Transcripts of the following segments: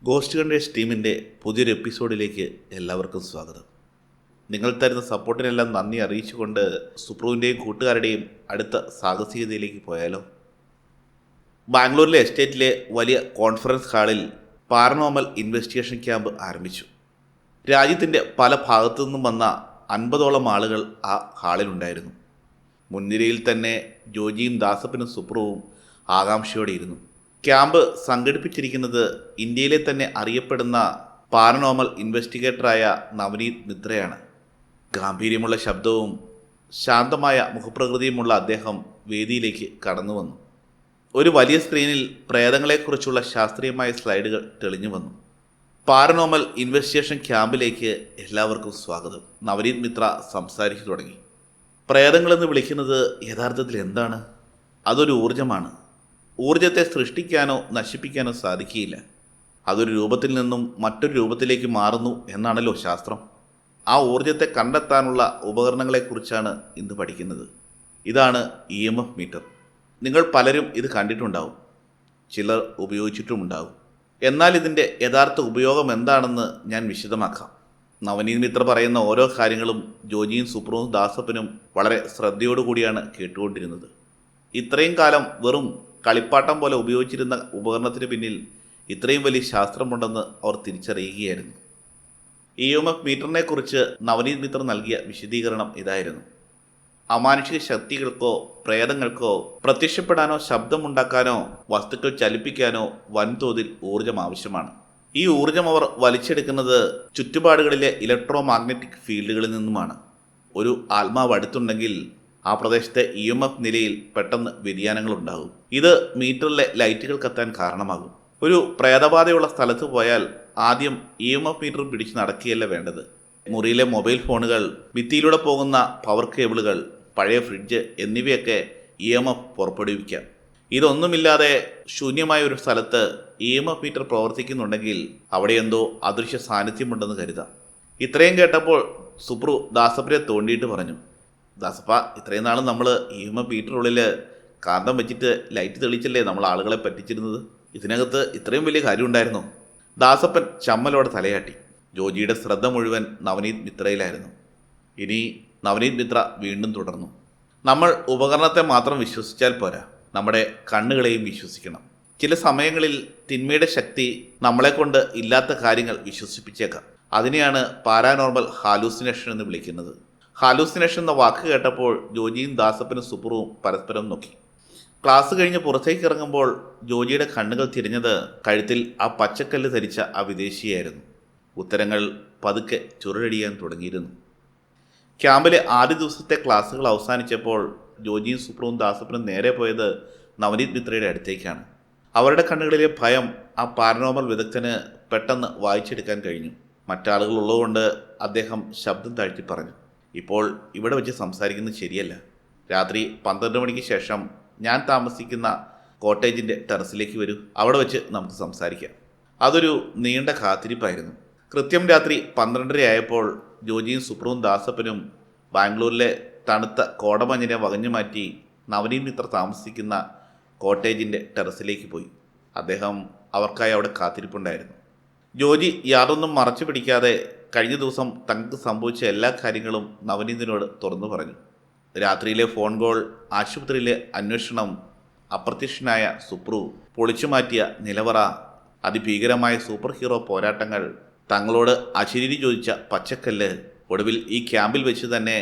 Ghost കണ്ടേഴ്സ് ടീമിൻ്റെ പുതിയൊരു എപ്പിസോഡിലേക്ക് എല്ലാവർക്കും സ്വാഗതം. നിങ്ങൾ തരുന്ന സപ്പോർട്ടിനെല്ലാം നന്ദി അറിയിച്ചുകൊണ്ട് സുപ്രുവിൻ്റെയും കൂട്ടുകാരുടെയും അടുത്ത സാഹസികതയിലേക്ക് പോയാലോ. ബാംഗ്ലൂരിലെ എസ്റ്റേറ്റിലെ വലിയ കോൺഫറൻസ് ഹാളിൽ പാരനോർമൽ ഇൻവെസ്റ്റിഗേഷൻ ക്യാമ്പ് ആരംഭിച്ചു. രാജ്യത്തിൻ്റെ പല ഭാഗത്തു നിന്നും വന്ന 50ഓളം ആളുകൾ ആ ഹാളിലുണ്ടായിരുന്നു. മുൻനിരയിൽ തന്നെ ജോജിയും ദാസപ്പനും സുപ്രുവും ആകാംക്ഷയോടെ ഇരുന്നു. ക്യാമ്പ് സംഘടിപ്പിച്ചിരിക്കുന്നത് ഇന്ത്യയിലെ തന്നെ അറിയപ്പെടുന്ന പാരനോർമൽ ഇൻവെസ്റ്റിഗേറ്ററായ നവനീത് മിത്രയാണ്. ഗാംഭീര്യമുള്ള ശബ്ദവും ശാന്തമായ മുഖപ്രകൃതിയുമുള്ള അദ്ദേഹം വേദിയിലേക്ക് കടന്നു വന്നു. ഒരു വലിയ സ്ക്രീനിൽ പ്രേതങ്ങളെക്കുറിച്ചുള്ള ശാസ്ത്രീയമായ സ്ലൈഡുകൾ തെളിഞ്ഞു വന്നു. പാരനോർമൽ ഇൻവെസ്റ്റിഗേഷൻ ക്യാമ്പിലേക്ക് എല്ലാവർക്കും സ്വാഗതം. നവനീത് മിത്ര സംസാരിച്ചു തുടങ്ങി. പ്രേതങ്ങളെന്ന് വിളിക്കുന്നത് യഥാർത്ഥത്തിൽ എന്താണ്? അതൊരു ഊർജമാണ്. ഊർജത്തെ സൃഷ്ടിക്കാനോ നശിപ്പിക്കാനോ സാധിക്കുകയില്ല. അതൊരു രൂപത്തിൽ നിന്നും മറ്റൊരു രൂപത്തിലേക്ക് മാറുന്നു എന്നാണല്ലോ ശാസ്ത്രം. ആ ഊർജത്തെ കണ്ടെത്താനുള്ള ഉപകരണങ്ങളെക്കുറിച്ചാണ് ഇന്ന് പഠിക്കുന്നത്. ഇതാണ് EMF മീറ്റർ. നിങ്ങൾ പലരും ഇത് കണ്ടിട്ടുണ്ടാവും, ചിലർ ഉപയോഗിച്ചിട്ടുമുണ്ടാവും. എന്നാൽ ഇതിൻ്റെ യഥാർത്ഥ ഉപയോഗം എന്താണെന്ന് ഞാൻ വിശദമാക്കാം. നവനീത് മിത്ര പറയുന്ന ഓരോ കാര്യങ്ങളും ജോജിയും സുപ്രുവും ദാസപ്പനും വളരെ ശ്രദ്ധയോടുകൂടിയാണ് കേട്ടുകൊണ്ടിരുന്നത്. ഇത്രയും കാലം വെറും കളിപ്പാട്ടം പോലെ ഉപയോഗിച്ചിരുന്ന ഉപകരണത്തിന് പിന്നിൽ ഇത്രയും വലിയ ശാസ്ത്രമുണ്ടെന്ന് അവർ തിരിച്ചറിയുകയായിരുന്നു. EMF മീറ്ററിനെക്കുറിച്ച് നവനീത് മിത്ര നൽകിയ വിശദീകരണം ഇതായിരുന്നു. അമാനുഷിക ശക്തികൾക്കോ പ്രേതങ്ങൾക്കോ പ്രത്യക്ഷപ്പെടാനോ ശബ്ദമുണ്ടാക്കാനോ വസ്തുക്കൾ ചലിപ്പിക്കാനോ വൻതോതിൽ ഊർജം ആവശ്യമാണ്. ഈ ഊർജം അവർ വലിച്ചെടുക്കുന്നത് ചുറ്റുപാടുകളിലെ ഇലക്ട്രോ മാഗ്നറ്റിക് ഫീൽഡുകളിൽ നിന്നുമാണ്. ഒരു ആത്മാവ് അടുത്തുണ്ടെങ്കിൽ ആ പ്രദേശത്തെ EMF നിലയിൽ പെട്ടെന്ന് വ്യതിയാനങ്ങൾ ഉണ്ടാകും. ഇത് മീറ്ററിലെ ലൈറ്റുകൾ കത്താൻ കാരണമാകും. ഒരു പ്രേതബാധയുള്ള സ്ഥലത്ത് പോയാൽ ആദ്യം EMF മീറ്റർ പിടിച്ച് നടക്കുകയല്ല വേണ്ടത്. മുറിയിലെ മൊബൈൽ ഫോണുകൾ, ഭിത്തിയിലൂടെ പോകുന്ന പവർ കേബിളുകൾ, പഴയ ഫ്രിഡ്ജ് എന്നിവയൊക്കെ EMF പുറപ്പെടുവിക്കാം. ഇതൊന്നുമില്ലാതെ ശൂന്യമായ ഒരു സ്ഥലത്ത് EMF മീറ്റർ പ്രവർത്തിക്കുന്നുണ്ടെങ്കിൽ അവിടെ എന്തോ അദൃശ്യ സാന്നിധ്യമുണ്ടെന്ന് കരുതാം. ഇത്രയും കേട്ടപ്പോൾ സുപ്രു ദാസപ്പനെ തോണ്ടിയിട്ട് പറഞ്ഞു, ദാസപ്പ, ഇത്രയും നാളും നമ്മൾ EMF മീറ്ററിനുള്ളിൽ കാന്തം വെച്ചിട്ട് ലൈറ്റ് തെളിച്ചല്ലേ നമ്മൾ ആളുകളെ പറ്റിച്ചിരുന്നത്. ഇതിനകത്ത് ഇത്രയും വലിയ കാര്യം ഉണ്ടായിരുന്നോ? ദാസപ്പൻ ചമ്മലോടെ തലയാട്ടി. ജോജിയുടെ ശ്രദ്ധ മുഴുവൻ നവനീത് മിത്രയിലായിരുന്നു. ഇനി നവനീത് മിത്ര വീണ്ടും തുടർന്നു. നമ്മൾ ഉപകരണത്തെ മാത്രം വിശ്വസിച്ചാൽ പോരാ, നമ്മുടെ കണ്ണുകളെയും വിശ്വസിക്കണം. ചില സമയങ്ങളിൽ തിന്മയുടെ ശക്തി നമ്മളെക്കൊണ്ട് ഇല്ലാത്ത കാര്യങ്ങൾ വിശ്വസിപ്പിച്ചേക്കാം. അതിനെയാണ് പാരാനോർമൽ ഹാലൂസിനേഷൻ എന്ന് വിളിക്കുന്നത്. ഹാലൂസിനേഷൻ എന്ന വാക്ക് കേട്ടപ്പോൾ ജോജിയും ദാസപ്പനും സുപ്രുവും പരസ്പരം നോക്കി. ക്ലാസ് കഴിഞ്ഞ് പുറത്തേക്ക് ഇറങ്ങുമ്പോൾ ജോജിയുടെ കണ്ണുകൾ തിരിഞ്ഞത് കഴുത്തിൽ ആ പച്ചക്കല്ല് ധരിച്ച ആ വിദേശിയായിരുന്നു. ഉത്തരങ്ങൾ പതുക്കെ ചുരുളടിയാൻ തുടങ്ങിയിരുന്നു. ക്യാമ്പിലെ ആദ്യ ദിവസത്തെ ക്ലാസ്സുകൾ അവസാനിച്ചപ്പോൾ ജോജിയും സുപ്രുവും ദാസപ്പനും നേരെ പോയത് നവനീത് മിത്രയുടെ അടുത്തേക്കാണ്. അവരുടെ കണ്ണുകളിലെ ഭയം ആ പാരനോർമൽ വിദഗ്ധന് പെട്ടെന്ന് വായിച്ചെടുക്കാൻ കഴിഞ്ഞു. മറ്റാളുകൾ ഉള്ളതുകൊണ്ട് അദ്ദേഹം ശബ്ദം താഴ്ത്തി പറഞ്ഞു, ഇപ്പോൾ ഇവിടെ വെച്ച് സംസാരിക്കുന്നത് ശരിയല്ല. രാത്രി 12 മണിക്ക് ശേഷം ഞാൻ താമസിക്കുന്ന കോട്ടേജിൻ്റെ ടെറസിലേക്ക് വരൂ. അവിടെ വെച്ച് നമുക്ക് സംസാരിക്കാം. അതൊരു നീണ്ട കാത്തിരിപ്പായിരുന്നു. കൃത്യം രാത്രി 12:30 ആയപ്പോൾ ജോജിയും സുപ്രുവും ദാസപ്പനും ബാംഗ്ലൂരിലെ തണുത്ത കോടമഞ്ഞിനെ വകഞ്ഞു മാറ്റി നവനീത് മിത്ര താമസിക്കുന്ന കോട്ടേജിൻ്റെ ടെറസിലേക്ക് പോയി. അദ്ദേഹം അവർക്കായി അവിടെ കാത്തിരിപ്പുണ്ടായിരുന്നു. ജോജി യാതൊന്നും മറച്ചു പിടിക്കാതെ കഴിഞ്ഞ ദിവസം തങ്ങൾക്ക് സംഭവിച്ച എല്ലാ കാര്യങ്ങളും നവനീതിനോട് തുറന്നു പറഞ്ഞു. രാത്രിയിലെ ഫോൺ കോൾ, ആശുപത്രിയിലെ അന്വേഷണം, അപ്രത്യക്ഷനായ സുപ്രു, പൊളിച്ചുമാറ്റിയ നിലവറ, അതിഭീകരമായ സൂപ്പർ ഹീറോ പോരാട്ടങ്ങൾ, തങ്ങളോട് അശരീരി ചോദിച്ച പച്ചക്കല്ല്, ഒടുവിൽ ഈ ക്യാമ്പിൽ വെച്ച് തന്നെ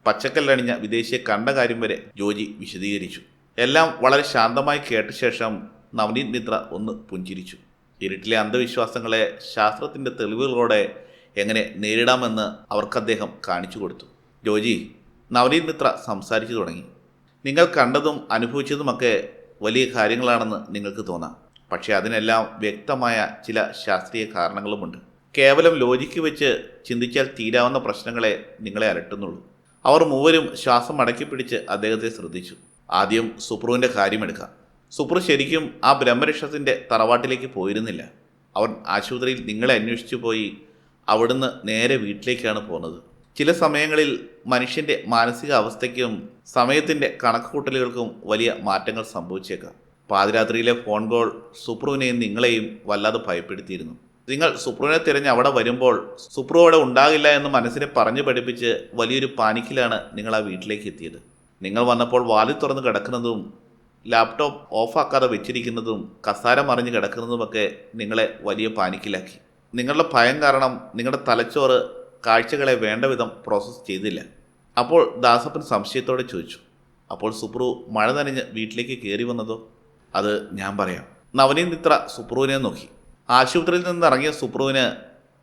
പച്ചക്കല്ലണിഞ്ഞ വിദേശിയെ കണ്ട കാര്യം വരെ ജോജി വിശദീകരിച്ചു. എല്ലാം വളരെ ശാന്തമായി കേട്ട ശേഷം നവനീത് മിത്ര ഒന്ന് പുഞ്ചിരിച്ചു. ഇരുട്ടിലെ അന്ധവിശ്വാസങ്ങളെ ശാസ്ത്രത്തിൻ്റെ തെളിവുകളോടെ എങ്ങനെ നേരിടാമെന്ന് അവർക്ക് അദ്ദേഹം കാണിച്ചു കൊടുത്തു. ജോജി, നവനീത് മിത്ര സംസാരിച്ചു തുടങ്ങി. നിങ്ങൾ കണ്ടതും അനുഭവിച്ചതുമൊക്കെ വലിയ കാര്യങ്ങളാണെന്ന് നിങ്ങൾക്ക് തോന്നാം. പക്ഷേ അതിനെല്ലാം വ്യക്തമായ ചില ശാസ്ത്രീയ കാരണങ്ങളുമുണ്ട്. കേവലം ലോജിക്ക് വെച്ച് ചിന്തിച്ചാൽ തീരാവുന്ന പ്രശ്നങ്ങളെ നിങ്ങളെ അലട്ടുന്നുള്ളൂ. അവർ മൂവരും ശ്വാസം അടക്കി പിടിച്ച് അദ്ദേഹത്തെ ശ്രദ്ധിച്ചു. ആദ്യം സുപ്രുവിൻ്റെ കാര്യമെടുക്കാം. സുപ്രു ശരിക്കും ആ ബ്രഹ്മരക്ഷത്തിൻ്റെ തറവാട്ടിലേക്ക് പോയിരുന്നില്ല. അവൻ ആശുപത്രിയിൽ നിങ്ങളെ അന്വേഷിച്ചു പോയി അവിടുന്ന് നേരെ വീട്ടിലേക്കാണ് പോകുന്നത്. ചില സമയങ്ങളിൽ മനുഷ്യൻ്റെ മാനസിക അവസ്ഥയ്ക്കും സമയത്തിൻ്റെ കണക്കുകൂട്ടലുകൾക്കും വലിയ മാറ്റങ്ങൾ സംഭവിച്ചേക്കാം. പാതിരാത്രിയിലെ ഫോൺ കോൾ സുപ്രുവിനെയും നിങ്ങളെയും വല്ലാതെ ഭയപ്പെടുത്തിയിരുന്നു. നിങ്ങൾ സുപ്രുവിനെ തിരഞ്ഞ് അവിടെ വരുമ്പോൾ സുപ്രു അവിടെ ഉണ്ടാകില്ല എന്ന് മനസ്സിനെ പറഞ്ഞു പഠിപ്പിച്ച് വലിയൊരു പാനിക്കിലാണ് നിങ്ങൾ ആ വീട്ടിലേക്ക് എത്തിയത്. നിങ്ങൾ വന്നപ്പോൾ വാതിൽ തുറന്ന് കിടക്കുന്നതും ലാപ്ടോപ്പ് ഓഫാക്കാതെ വെച്ചിരിക്കുന്നതും കസാര മറിഞ്ഞ് കിടക്കുന്നതുമൊക്കെ നിങ്ങളെ വലിയ പാനിക്കിലാക്കി. നിങ്ങളുടെ ഭയം കാരണം നിങ്ങളുടെ തലച്ചോറ് കാഴ്ചകളെ വേണ്ട വിധം പ്രോസസ്സ് ചെയ്തില്ല. അപ്പോൾ ദാസപ്പൻ സംശയത്തോടെ ചോദിച്ചു, അപ്പോൾ സുപ്രു മഴ നനഞ്ഞ് വീട്ടിലേക്ക് കയറി വന്നതോ? അത് ഞാൻ പറയാം. നവനീത് മിത്ര സുപ്രുവിനെ നോക്കി. ആശുപത്രിയിൽ നിന്ന് ഇറങ്ങിയ സുപ്രുവിന്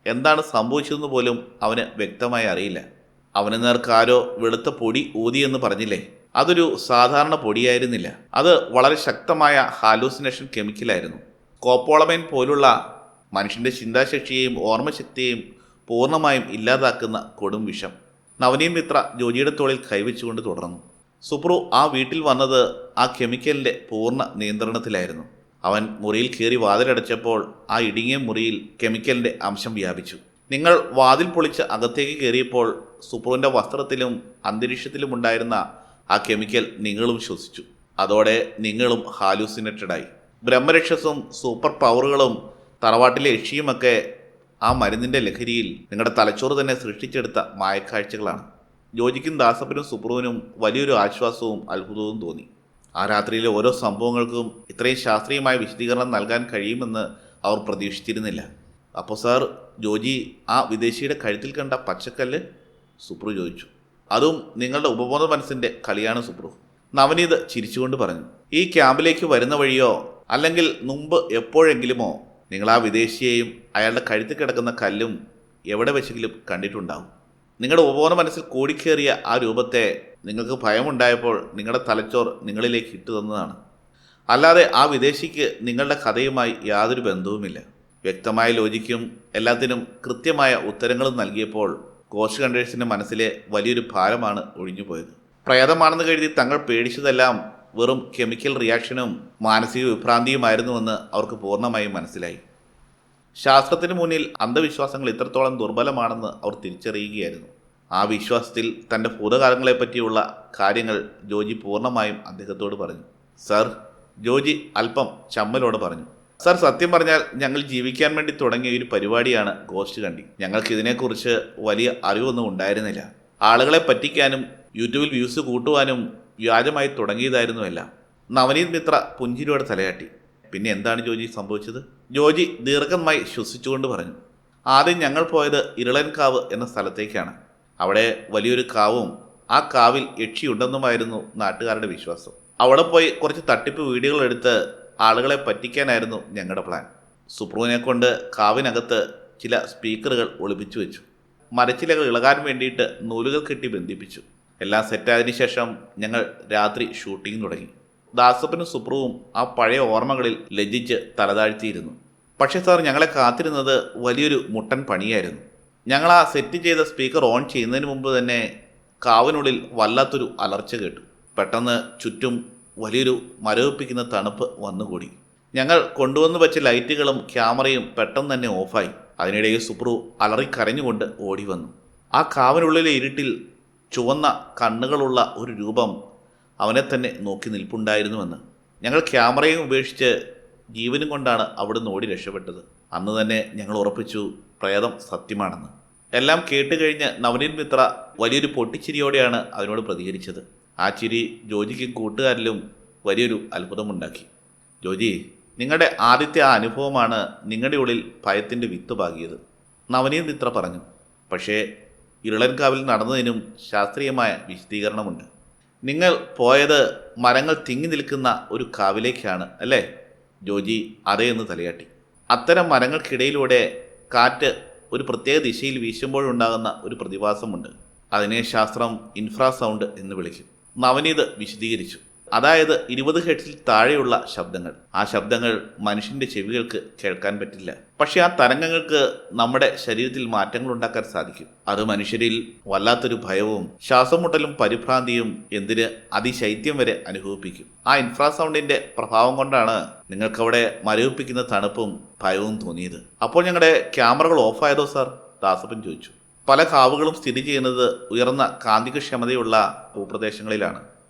എന്താണ് സംഭവിച്ചതെന്ന് പോലും അവന് വ്യക്തമായി അറിയില്ല. അവന് നേർക്ക് ആരോ വെളുത്ത പൊടി ഊതിയെന്ന് പറഞ്ഞില്ലേ, അതൊരു സാധാരണ പൊടിയായിരുന്നില്ല. അത് വളരെ ശക്തമായ ഹാലൂസിനേഷൻ കെമിക്കലായിരുന്നു. കോപ്പോളമൈൻ പോലുള്ള മനുഷ്യൻ്റെ ചിന്താശക്തിയെയും ഓർമ്മശക്തിയെയും പൂർണ്ണമായും ഇല്ലാതാക്കുന്ന കൊടും വിഷം. നവനീത് മിത്ര ജോജിയുടെ തോളിൽ കൈവച്ചുകൊണ്ട് തുടർന്നു. സുപ്രു ആ വീട്ടിൽ വന്നത് ആ കെമിക്കലിൻ്റെ പൂർണ്ണ നിയന്ത്രണത്തിലായിരുന്നു. അവൻ മുറിയിൽ കയറി വാതിലടച്ചപ്പോൾ ആ ഇടുങ്ങിയ മുറിയിൽ കെമിക്കലിൻ്റെ അംശം വ്യാപിച്ചു. നിങ്ങൾ വാതിൽ പൊളിച്ച് അകത്തേക്ക് കയറിയപ്പോൾ സുപ്രുവിൻ്റെ വസ്ത്രത്തിലും അന്തരീക്ഷത്തിലും ഉണ്ടായിരുന്ന ആ കെമിക്കൽ നിങ്ങളും ശ്വസിച്ചു. അതോടെ നിങ്ങളും ഹാലൂസിനേറ്റഡായി. ബ്രഹ്മരക്ഷസും സൂപ്പർ പവറുകളും തറവാട്ടിലെ യക്ഷിയുമൊക്കെ ആ മരുന്നിൻ്റെ ലഹരിയിൽ നിങ്ങളുടെ തലച്ചോറ് തന്നെ സൃഷ്ടിച്ചെടുത്ത മായക്കാഴ്ചകളാണ്. ജോജിക്കും ദാസപ്പനും സുപ്രുവിനും വലിയൊരു ആശ്വാസവും അത്ഭുതവും തോന്നി. ആ രാത്രിയിലെ ഓരോ സംഭവങ്ങൾക്കും ഇത്രയും ശാസ്ത്രീയമായ വിശദീകരണം നൽകാൻ കഴിയുമെന്ന് അവർ പ്രതീക്ഷിച്ചിരുന്നില്ല. അപ്പോൾ സാർ, ജോജി ആ വിദേശിയുടെ കഴുത്തിൽ കണ്ട പച്ചക്കല്ല്? സുപ്രു ചോദിച്ചു. അതും നിങ്ങളുടെ ഉപബോധ മനസ്സിൻ്റെ കളിയാണ് സുപ്രു. നവനീത് ചിരിച്ചുകൊണ്ട് പറഞ്ഞു. ഈ ക്യാമ്പിലേക്ക് വരുന്ന വഴിയോ അല്ലെങ്കിൽ മുമ്പ് എപ്പോഴെങ്കിലുമോ നിങ്ങൾ ആ വിദേശിയെയും അയാളുടെ കഴുത്തിൽ കിടക്കുന്ന കല്ലും എവിടെ വെച്ചെങ്കിലും കണ്ടിട്ടുണ്ടാവും. നിങ്ങളുടെ ഉപബോധ മനസ്സിൽ കൂടിക്കേറിയ ആ രൂപത്തെ നിങ്ങൾക്ക് ഭയമുണ്ടായപ്പോൾ നിങ്ങളുടെ തലച്ചോർ നിങ്ങളിലേക്ക് ഇട്ടു തന്നതാണ്. അല്ലാതെ ആ വിദേശിക്ക് നിങ്ങളുടെ കഥയുമായി യാതൊരു ബന്ധവുമില്ല. വ്യക്തമായ ലോജിക്കും എല്ലാത്തിനും കൃത്യമായ ഉത്തരങ്ങളും നൽകിയപ്പോൾ ഗോസ്റ്റ് ഹണ്ടേഴ്സിൻ്റെ മനസ്സിലെ വലിയൊരു ഭാരമാണ് ഒഴിഞ്ഞുപോയത്. പ്രേതമാണെന്ന് കരുതി തങ്ങൾ പേടിച്ചതെല്ലാം വെറും കെമിക്കൽ റിയാക്ഷനും മാനസിക വിഭ്രാന്തിയുമായിരുന്നുവെന്ന് അവർക്ക് പൂർണ്ണമായും മനസ്സിലായി. ശാസ്ത്രത്തിന് മുന്നിൽ അന്ധവിശ്വാസങ്ങൾ ഇത്രത്തോളം ദുർബലമാണെന്ന് അവർ തിരിച്ചറിയുകയായിരുന്നു. ആ വിശ്വാസത്തിൽ തൻ്റെ ഭൂതകാലങ്ങളെപ്പറ്റിയുള്ള കാര്യങ്ങൾ ജോജി പൂർണ്ണമായും അദ്ദേഹത്തോട് പറഞ്ഞു. സർ, ജോജി അല്പം ചമ്മലോട് പറഞ്ഞു. സർ, സത്യം പറഞ്ഞാൽ ഞങ്ങൾ ജീവിക്കാൻ വേണ്ടി തുടങ്ങിയ ഒരു പരിപാടിയാണ് ഗോസ്റ്റ് ഹണ്ടിങ്. ഞങ്ങൾക്ക് ഇതിനെക്കുറിച്ച് വലിയ അറിവൊന്നും ഉണ്ടായിരുന്നില്ല. ആളുകളെ പറ്റിക്കാനും യൂട്യൂബിൽ വ്യൂസ് കൂട്ടുവാനും വ്യാജമായി തുടങ്ങിയതായിരുന്നു എല്ലാം. നവനീത് മിത്ര പുഞ്ചിരിയോടെ തലയാട്ടി. പിന്നെ എന്താണ് ജോജി സംഭവിച്ചത്? ജോജി ദീർഘമായി ശ്വസിച്ചുകൊണ്ട് പറഞ്ഞു. ആദ്യം ഞങ്ങൾ പോയത് ഇരളൻകാവ് എന്ന സ്ഥലത്തേക്കാണ്. അവിടെ വലിയൊരു കാവും ആ കാവിൽ യക്ഷിയുണ്ടെന്നുമായിരുന്നു നാട്ടുകാരുടെ വിശ്വാസം. അവിടെ പോയി കുറച്ച് തട്ടിപ്പ് വീഡിയോകൾ എടുത്ത് ആളുകളെ പറ്റിക്കാനായിരുന്നു ഞങ്ങളുടെ പ്ലാൻ. സുപ്രുവിനെ കൊണ്ട് കാവിനകത്ത് ചില സ്പീക്കറുകൾ ഒളിപ്പിച്ചു വെച്ചു. മരച്ചിലകൾ ഇളകാൻ വേണ്ടിയിട്ട് നൂലുകൾ കെട്ടി ബന്ധിപ്പിച്ചു. എല്ലാം സെറ്റായതിനു ശേഷം ഞങ്ങൾ രാത്രി ഷൂട്ടിംഗ് തുടങ്ങി. ദാസപ്പനും സുപ്രുവും ആ പഴയ ഓർമ്മകളിൽ ലജ്ജിച്ച് തലതാഴ്ത്തിയിരുന്നു. പക്ഷേ സാർ, ഞങ്ങളെ കാത്തിരുന്നത് വലിയൊരു മുട്ടൻ പണിയായിരുന്നു. ഞങ്ങൾ ആ സെറ്റ് ചെയ്ത സ്പീക്കർ ഓൺ ചെയ്യുന്നതിന് മുമ്പ് തന്നെ കാവിനുള്ളിൽ വല്ലാത്തൊരു അലർച്ച കേട്ടു. പെട്ടെന്ന് ചുറ്റും വലിയൊരു മരവിപ്പിക്കുന്ന തണുപ്പ് വന്നുകൂടി. ഞങ്ങൾ കൊണ്ടുവന്ന് വെച്ച ലൈറ്റുകളും ക്യാമറയും പെട്ടെന്ന് തന്നെ ഓഫായി. അതിനിടയിൽ സുപ്രു അലറിക്കരഞ്ഞുകൊണ്ട് ഓടി വന്നു. ആ കാവിനുള്ളിലെ ഇരുട്ടിൽ ചുവന്ന കണ്ണുകളുള്ള ഒരു രൂപം അവനെ തന്നെ നോക്കി നിൽപ്പുണ്ടായിരുന്നുവെന്ന്. ഞങ്ങൾ ക്യാമറയും ഉപേക്ഷിച്ച് ജീവനും കൊണ്ടാണ് അവിടുന്ന് ഓടി രക്ഷപ്പെട്ടത്. അന്ന് തന്നെ ഞങ്ങൾ ഉറപ്പിച്ചു പ്രേതം സത്യമാണെന്ന്. എല്ലാം കേട്ടുകഴിഞ്ഞ് നവനീത് മിത്ര വലിയൊരു പൊട്ടിച്ചിരിയോടെയാണ് അതിനോട് പ്രതികരിച്ചത്. ആ ചിരി ജോജിക്കും കൂട്ടുകാരിലും വലിയൊരു അത്ഭുതമുണ്ടാക്കി. ജോജി, നിങ്ങളുടെ ആദ്യത്തെ ആ അനുഭവമാണ് നിങ്ങളുടെ ഉള്ളിൽ ഭയത്തിൻ്റെ വിത്ത് പാകിയത്, നവനീത് മിത്ര പറഞ്ഞു. പക്ഷേ ഇരളൻകാവിൽ നടന്നതിനും ശാസ്ത്രീയമായ വിശദീകരണമുണ്ട്. നിങ്ങൾ പോയത് മരങ്ങൾ തിങ്ങി നിൽക്കുന്ന ഒരു കാവിലേക്കാണ് അല്ലേ? ജോജി അതേ എന്ന് തലയാട്ടി. അത്തരം മരങ്ങൾക്കിടയിലൂടെ കാറ്റ് ഒരു പ്രത്യേക ദിശയിൽ വീശുമ്പോഴുണ്ടാകുന്ന ഒരു പ്രതിഭാസമുണ്ട്. അതിനെ ശാസ്ത്രം ഇൻഫ്രാസൗണ്ട് എന്ന് വിളിക്കും. നവനീത് വിശദീകരിച്ചു. അതായത് 20 ഹെർട്സിൽ താഴെയുള്ള ശബ്ദങ്ങൾ. ആ ശബ്ദങ്ങൾ മനുഷ്യൻ്റെ ചെവികൾക്ക് കേൾക്കാൻ പറ്റില്ല. പക്ഷേ ആ തരംഗങ്ങൾക്ക് നമ്മുടെ ശരീരത്തിൽ മാറ്റങ്ങൾ ഉണ്ടാക്കാൻ സാധിക്കും. അത് മനുഷ്യരിൽ വല്ലാത്തൊരു ഭയവും ശ്വാസം മുട്ടലും പരിഭ്രാന്തിയും എന്തിന് അതിശൈത്യം വരെ അനുഭവിപ്പിക്കും. ആ ഇൻഫ്രാസൗണ്ടിൻ്റെ പ്രഭാവം കൊണ്ടാണ് നിങ്ങൾക്കവിടെ മരവിപ്പിക്കുന്ന തണുപ്പും ഭയവും തോന്നിയത്. അപ്പോൾ ഞങ്ങളുടെ ക്യാമറകൾ ഓഫായതോ സാർ? ദാസപ്പൻ ചോദിച്ചു. പല കാവുകളും സ്ഥിതി ചെയ്യുന്നത് ഉയർന്ന കാന്തികക്ഷമതയുള്ള ഭൂപ്രദേശങ്ങളിലാണ്.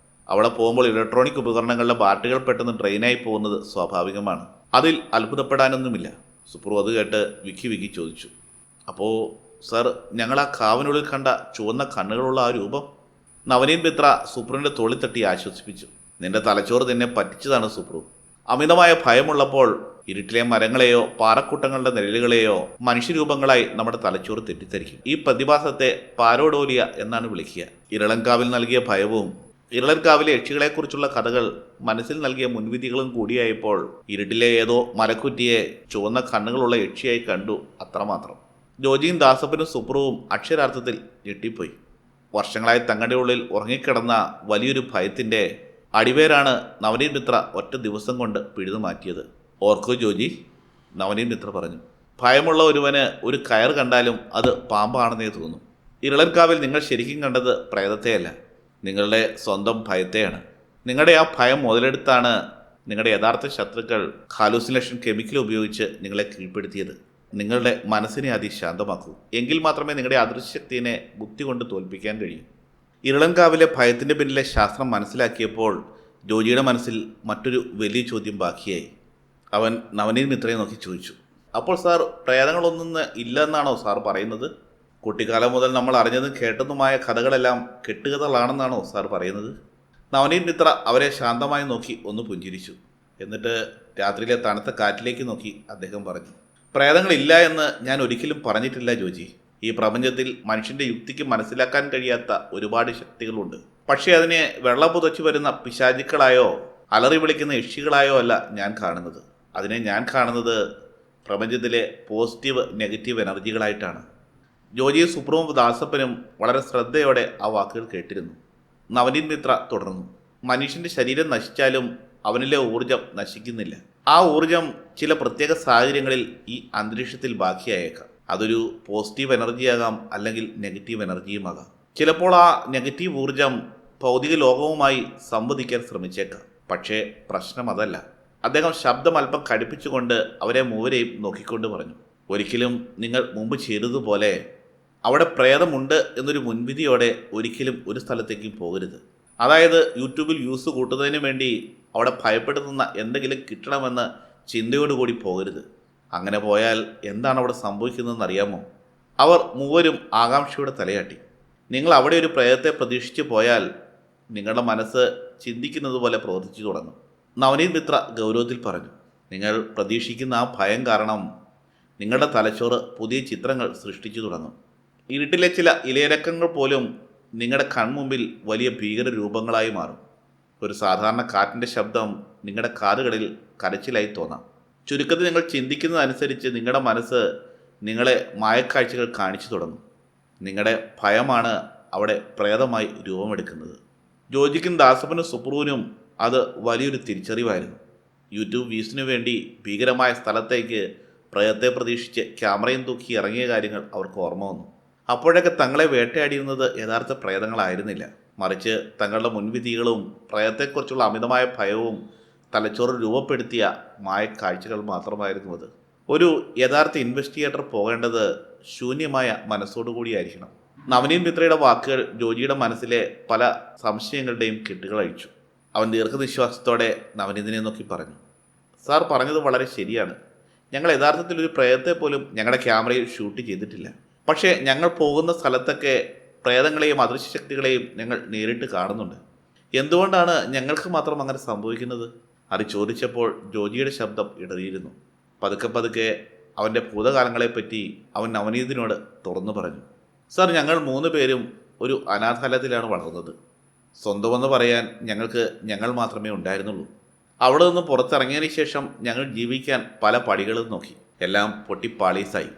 അവിടെ പോകുമ്പോൾ ഇലക്ട്രോണിക് ഉപകരണങ്ങളുടെ ബാറ്ററികൾ പെട്ടെന്ന് ഡ്രെയിനായി പോകുന്നത് സ്വാഭാവികമാണ്. അതിൽ അത്ഭുതപ്പെടാനൊന്നുമില്ല. സുപ്രു അത് കേട്ട് വിക്കി വിക്കി ചോദിച്ചു. അപ്പോൾ സാർ, ഞങ്ങൾ ആ കാവിനുള്ളിൽ കണ്ട ചുവന്ന കണ്ണുകളുള്ള ആ രൂപം? നവനീത് മിത്ര സുപ്രുവിൻ്റെ തോളിൽ തട്ടി ആശ്വസിപ്പിച്ചു. നിന്റെ തലച്ചോറ് നിന്നെ പറ്റിച്ചതാണ് സുപ്രു. അമിതമായ ഭയമുള്ളപ്പോൾ ഇരുട്ടിലെ മരങ്ങളെയോ പാറക്കൂട്ടങ്ങളുടെ നിഴലുകളെയോ മനുഷ്യരൂപങ്ങളായി നമ്മുടെ തലച്ചോറ് തെറ്റിദ്ധരിക്കും. ഈ പ്രതിഭാസത്തെ പാരോഡോലിയ എന്നാണ് വിളിക്കുക. ഇരളൻകാവിൽ നൽകിയ ഭയവും ഇരളൻകാവിലെ യക്ഷികളെക്കുറിച്ചുള്ള കഥകൾ മനസ്സിൽ നൽകിയ മുൻവിധികളും കൂടിയായപ്പോൾ ഇരുട്ടിലെ ഏതോ മരക്കുറ്റിയെ ചുവന്ന കണ്ണുകളുള്ള യക്ഷിയായി കണ്ടു, അത്രമാത്രം. ജോജിയും ദാസപ്പനും സുപ്രുവും അക്ഷരാർത്ഥത്തിൽ ഞെട്ടിപ്പോയി. വർഷങ്ങളായി തങ്ങളുടെ ഉള്ളിൽ ഉറങ്ങിക്കിടന്ന വലിയൊരു ഭയത്തിൻ്റെ അടിവേരാണ് നവനീത് മിത്ര ഒറ്റ ദിവസം കൊണ്ട് പിഴുതു മാറ്റിയത്. ഓർക്കൂ ജോജി, നവനീത് മിത്ര പറഞ്ഞു. ഭയമുള്ള ഒരുവന് ഒരു കയർ കണ്ടാലും അത് പാമ്പാണെന്നേ തോന്നും. ഇരളൻകാവിൽ നിങ്ങൾ ശരിക്കും കണ്ടത് പ്രേതത്തെയല്ല, നിങ്ങളുടെ സ്വന്തം ഭയത്തെയാണ്. നിങ്ങളുടെ ആ ഭയം മുതലെടുത്താണ് നിങ്ങളുടെ യഥാർത്ഥ ശത്രുക്കൾ ഹാലൂസിനേഷൻ കെമിക്കൽ ഉപയോഗിച്ച് നിങ്ങളെ കീഴ്പ്പെടുത്തിയത്. നിങ്ങളുടെ മനസ്സിനെ അതിശാന്തമാക്കൂ, എങ്കിൽ മാത്രമേ നിങ്ങളുടെ അദൃശ്യശക്തിയെ ബുദ്ധി കൊണ്ട് തോൽപ്പിക്കാൻ കഴിയൂ. ഇരളൻകാവിലെ ഭയത്തിൻ്റെ പിന്നിലെ ശാസ്ത്രം മനസ്സിലാക്കിയപ്പോൾ ജോജിയുടെ മനസ്സിൽ മറ്റൊരു വലിയ ചോദ്യം ബാക്കിയായി. അവൻ നവനീത് മിത്രയെ നോക്കി ചോദിച്ചു, അപ്പോൾ സാർ, പ്രേതങ്ങളൊന്നും ഇല്ലെന്നാണോ സാർ പറയുന്നത്? കുട്ടിക്കാലം മുതൽ നമ്മൾ അറിഞ്ഞതും കേട്ടതുമായ കഥകളെല്ലാം കെട്ടുകഥകളാണെന്നാണോ സാർ പറയുന്നത്? നവനീത് മിത്ര അവരെ ശാന്തമായി നോക്കി ഒന്ന് പുഞ്ചിരിച്ചു. എന്നിട്ട് രാത്രിയിലെ തണുത്ത കാറ്റിലേക്ക് നോക്കി അദ്ദേഹം പറഞ്ഞു, പ്രേതങ്ങളില്ല എന്ന് ഞാൻ ഒരിക്കലും പറഞ്ഞിട്ടില്ല ജോജി. ഈ പ്രപഞ്ചത്തിൽ മനുഷ്യൻ്റെ യുക്തിക്ക് മനസ്സിലാക്കാൻ കഴിയാത്ത ഒരുപാട് ശക്തികളുണ്ട്. പക്ഷേ അതിനെ വെള്ളം പുതച്ചു വരുന്ന പിശാചുക്കളായോ അലറി വിളിക്കുന്ന യക്ഷികളായോ അല്ല ഞാൻ കാണുന്നത്. അതിനെ ഞാൻ കാണുന്നത് പ്രപഞ്ചത്തിലെ പോസിറ്റീവ് നെഗറ്റീവ് എനർജികളായിട്ടാണ്. ജോജിയും സുപ്രുവും ദാസപ്പനും വളരെ ശ്രദ്ധയോടെ ആ വാക്കുകൾ കേട്ടിരുന്നു. നവനീത് മിത്ര തുടർന്നു, മനുഷ്യൻ്റെ ശരീരം നശിച്ചാലും അവനിലെ ഊർജം നശിക്കുന്നില്ല. ആ ഊർജം ചില പ്രത്യേക സാഹചര്യങ്ങളിൽ ഈ അന്തരീക്ഷത്തിൽ ബാക്കിയായേക്കാം. അതൊരു പോസിറ്റീവ് എനർജിയാകാം, അല്ലെങ്കിൽ നെഗറ്റീവ് എനർജിയുമാകാം. ചിലപ്പോൾ ആ നെഗറ്റീവ് ഊർജം ഭൗതിക ലോകവുമായി സംവദിക്കാൻ ശ്രമിച്ചേക്കാം. പക്ഷേ പ്രശ്നം അതല്ല. അദ്ദേഹം ശബ്ദം അല്പം കടുപ്പിച്ചുകൊണ്ട് അവരെ മൂവരെയും നോക്കിക്കൊണ്ട് പറഞ്ഞു, ഒരിക്കലും നിങ്ങൾ മുമ്പ് ചെയ്തതുപോലെ അവിടെ പ്രേതമുണ്ട് എന്നൊരു മുൻവിധിയോടെ ഒരിക്കലും ഒരു സ്ഥലത്തേക്കും പോകരുത്. അതായത് യൂട്യൂബിൽ വ്യൂസ് കൂട്ടുന്നതിന് വേണ്ടി അവിടെ ഭയപ്പെടുത്തുന്ന എന്തെങ്കിലും കിട്ടണമെന്ന് ചിന്തയോടുകൂടി പോകരുത്. അങ്ങനെ പോയാൽ എന്താണ് അവിടെ സംഭവിക്കുന്നതെന്ന് അറിയാമോ? അവർ മൂവരും ആകാംക്ഷയോടെ തലയാട്ടി. നിങ്ങൾ അവിടെ ഒരു പ്രേതത്തെ പ്രതീക്ഷിച്ച് പോയാൽ നിങ്ങളുടെ മനസ്സ് ചിന്തിക്കുന്നത് പോലെ പ്രവർത്തിച്ചു തുടങ്ങും. നവനീത് മിത്ര ഗൗരവത്തിൽ പറഞ്ഞു, നിങ്ങൾ പ്രതീക്ഷിക്കുന്ന ആ ഭയം കാരണം നിങ്ങളുടെ തലച്ചോറ് പുതിയ ചിത്രങ്ങൾ സൃഷ്ടിച്ചു തുടങ്ങും. ഇരുട്ടിലെ ചില ഇലയിലക്കങ്ങൾ പോലും നിങ്ങളുടെ കൺമുമ്പിൽ വലിയ ഭീകര രൂപങ്ങളായി മാറും. ഒരു സാധാരണ കാറ്റിൻ്റെ ശബ്ദം നിങ്ങളുടെ കാതുകളിൽ കരച്ചിലായി തോന്നാം. ചുരുക്കത്തിൽ നിങ്ങൾ ചിന്തിക്കുന്നതനുസരിച്ച് നിങ്ങളുടെ മനസ്സ് നിങ്ങളെ മായക്കാഴ്ചകൾ കാണിച്ചു തുടങ്ങും. നിങ്ങളുടെ ഭയമാണ് അവിടെ പ്രേതമായി രൂപമെടുക്കുന്നത്. ജോജിക്കും ദാസപ്പനും സുപ്രുവിനും അത് വലിയൊരു തിരിച്ചറിവായിരുന്നു. യൂട്യൂബ് വ്യൂസിനു വേണ്ടി ഭീകരമായ സ്ഥലത്തേക്ക് പ്രേതത്തെ പ്രതീക്ഷിച്ച് ക്യാമറയും തൂക്കി ഇറങ്ങിയ കാര്യങ്ങൾ അവർക്ക് ഓർമ്മ വന്നു. അപ്പോഴൊക്കെ തങ്ങളെ വേട്ടയാടിയിരുന്നത് യഥാർത്ഥ പ്രേതങ്ങളായിരുന്നില്ല, മറിച്ച് തങ്ങളുടെ മുൻവിധികളും പ്രേതത്തെക്കുറിച്ചുള്ള അമിതമായ ഭയവും തലച്ചോറ് രൂപപ്പെടുത്തിയ മായക്കാഴ്ചകൾ മാത്രമായിരുന്നു അത്. ഒരു യഥാർത്ഥ ഇൻവെസ്റ്റിഗേറ്റർ പോകേണ്ടത് ശൂന്യമായ മനസ്സോടുകൂടിയായിരിക്കണം. നവനീത് മിത്രയുടെ വാക്കുകൾ ജോജിയുടെ മനസ്സിലെ പല സംശയങ്ങളുടെയും കെട്ടുകളഴിച്ചു. അവൻ ദീർഘനിശ്വാസത്തോടെ നവനീതിനെ നോക്കി പറഞ്ഞു, സാർ പറഞ്ഞത് വളരെ ശരിയാണ്. ഞങ്ങൾ യഥാർത്ഥത്തിൽ ഒരു പ്രേതത്തെ പോലും ഞങ്ങളുടെ ക്യാമറയിൽ ഷൂട്ട് ചെയ്തിട്ടില്ല. പക്ഷേ ഞങ്ങൾ പോകുന്ന സ്ഥലത്തൊക്കെ പ്രേതങ്ങളെയും അദൃശ്യശക്തികളെയും ഞങ്ങൾ നേരിട്ട് കാണുന്നുണ്ട്. എന്തുകൊണ്ടാണ് ഞങ്ങൾക്ക് മാത്രം അങ്ങനെ സംഭവിക്കുന്നത്? അത് ചോദിച്ചപ്പോൾ ജോജിയുടെ ശബ്ദം ഇടറിയിരുന്നു. പതുക്കെ പതുക്കെ അവൻ്റെ ഭൂതകാലങ്ങളെപ്പറ്റി അവൻ നവനീതിനോട് തുറന്നു പറഞ്ഞു. സാർ, ഞങ്ങൾ 3 പേരും ഒരു അനാഥാലയത്തിലാണ് വളർന്നത്. സ്വന്തമെന്ന് പറയാൻ ഞങ്ങൾക്ക് ഞങ്ങൾ മാത്രമേ ഉണ്ടായിരുന്നുള്ളൂ. അവിടെ നിന്ന് പുറത്തിറങ്ങിയതിന് ശേഷം ഞങ്ങൾ ജീവിക്കാൻ പല പടികളും നോക്കി. എല്ലാം പൊട്ടിപ്പാളീസായി.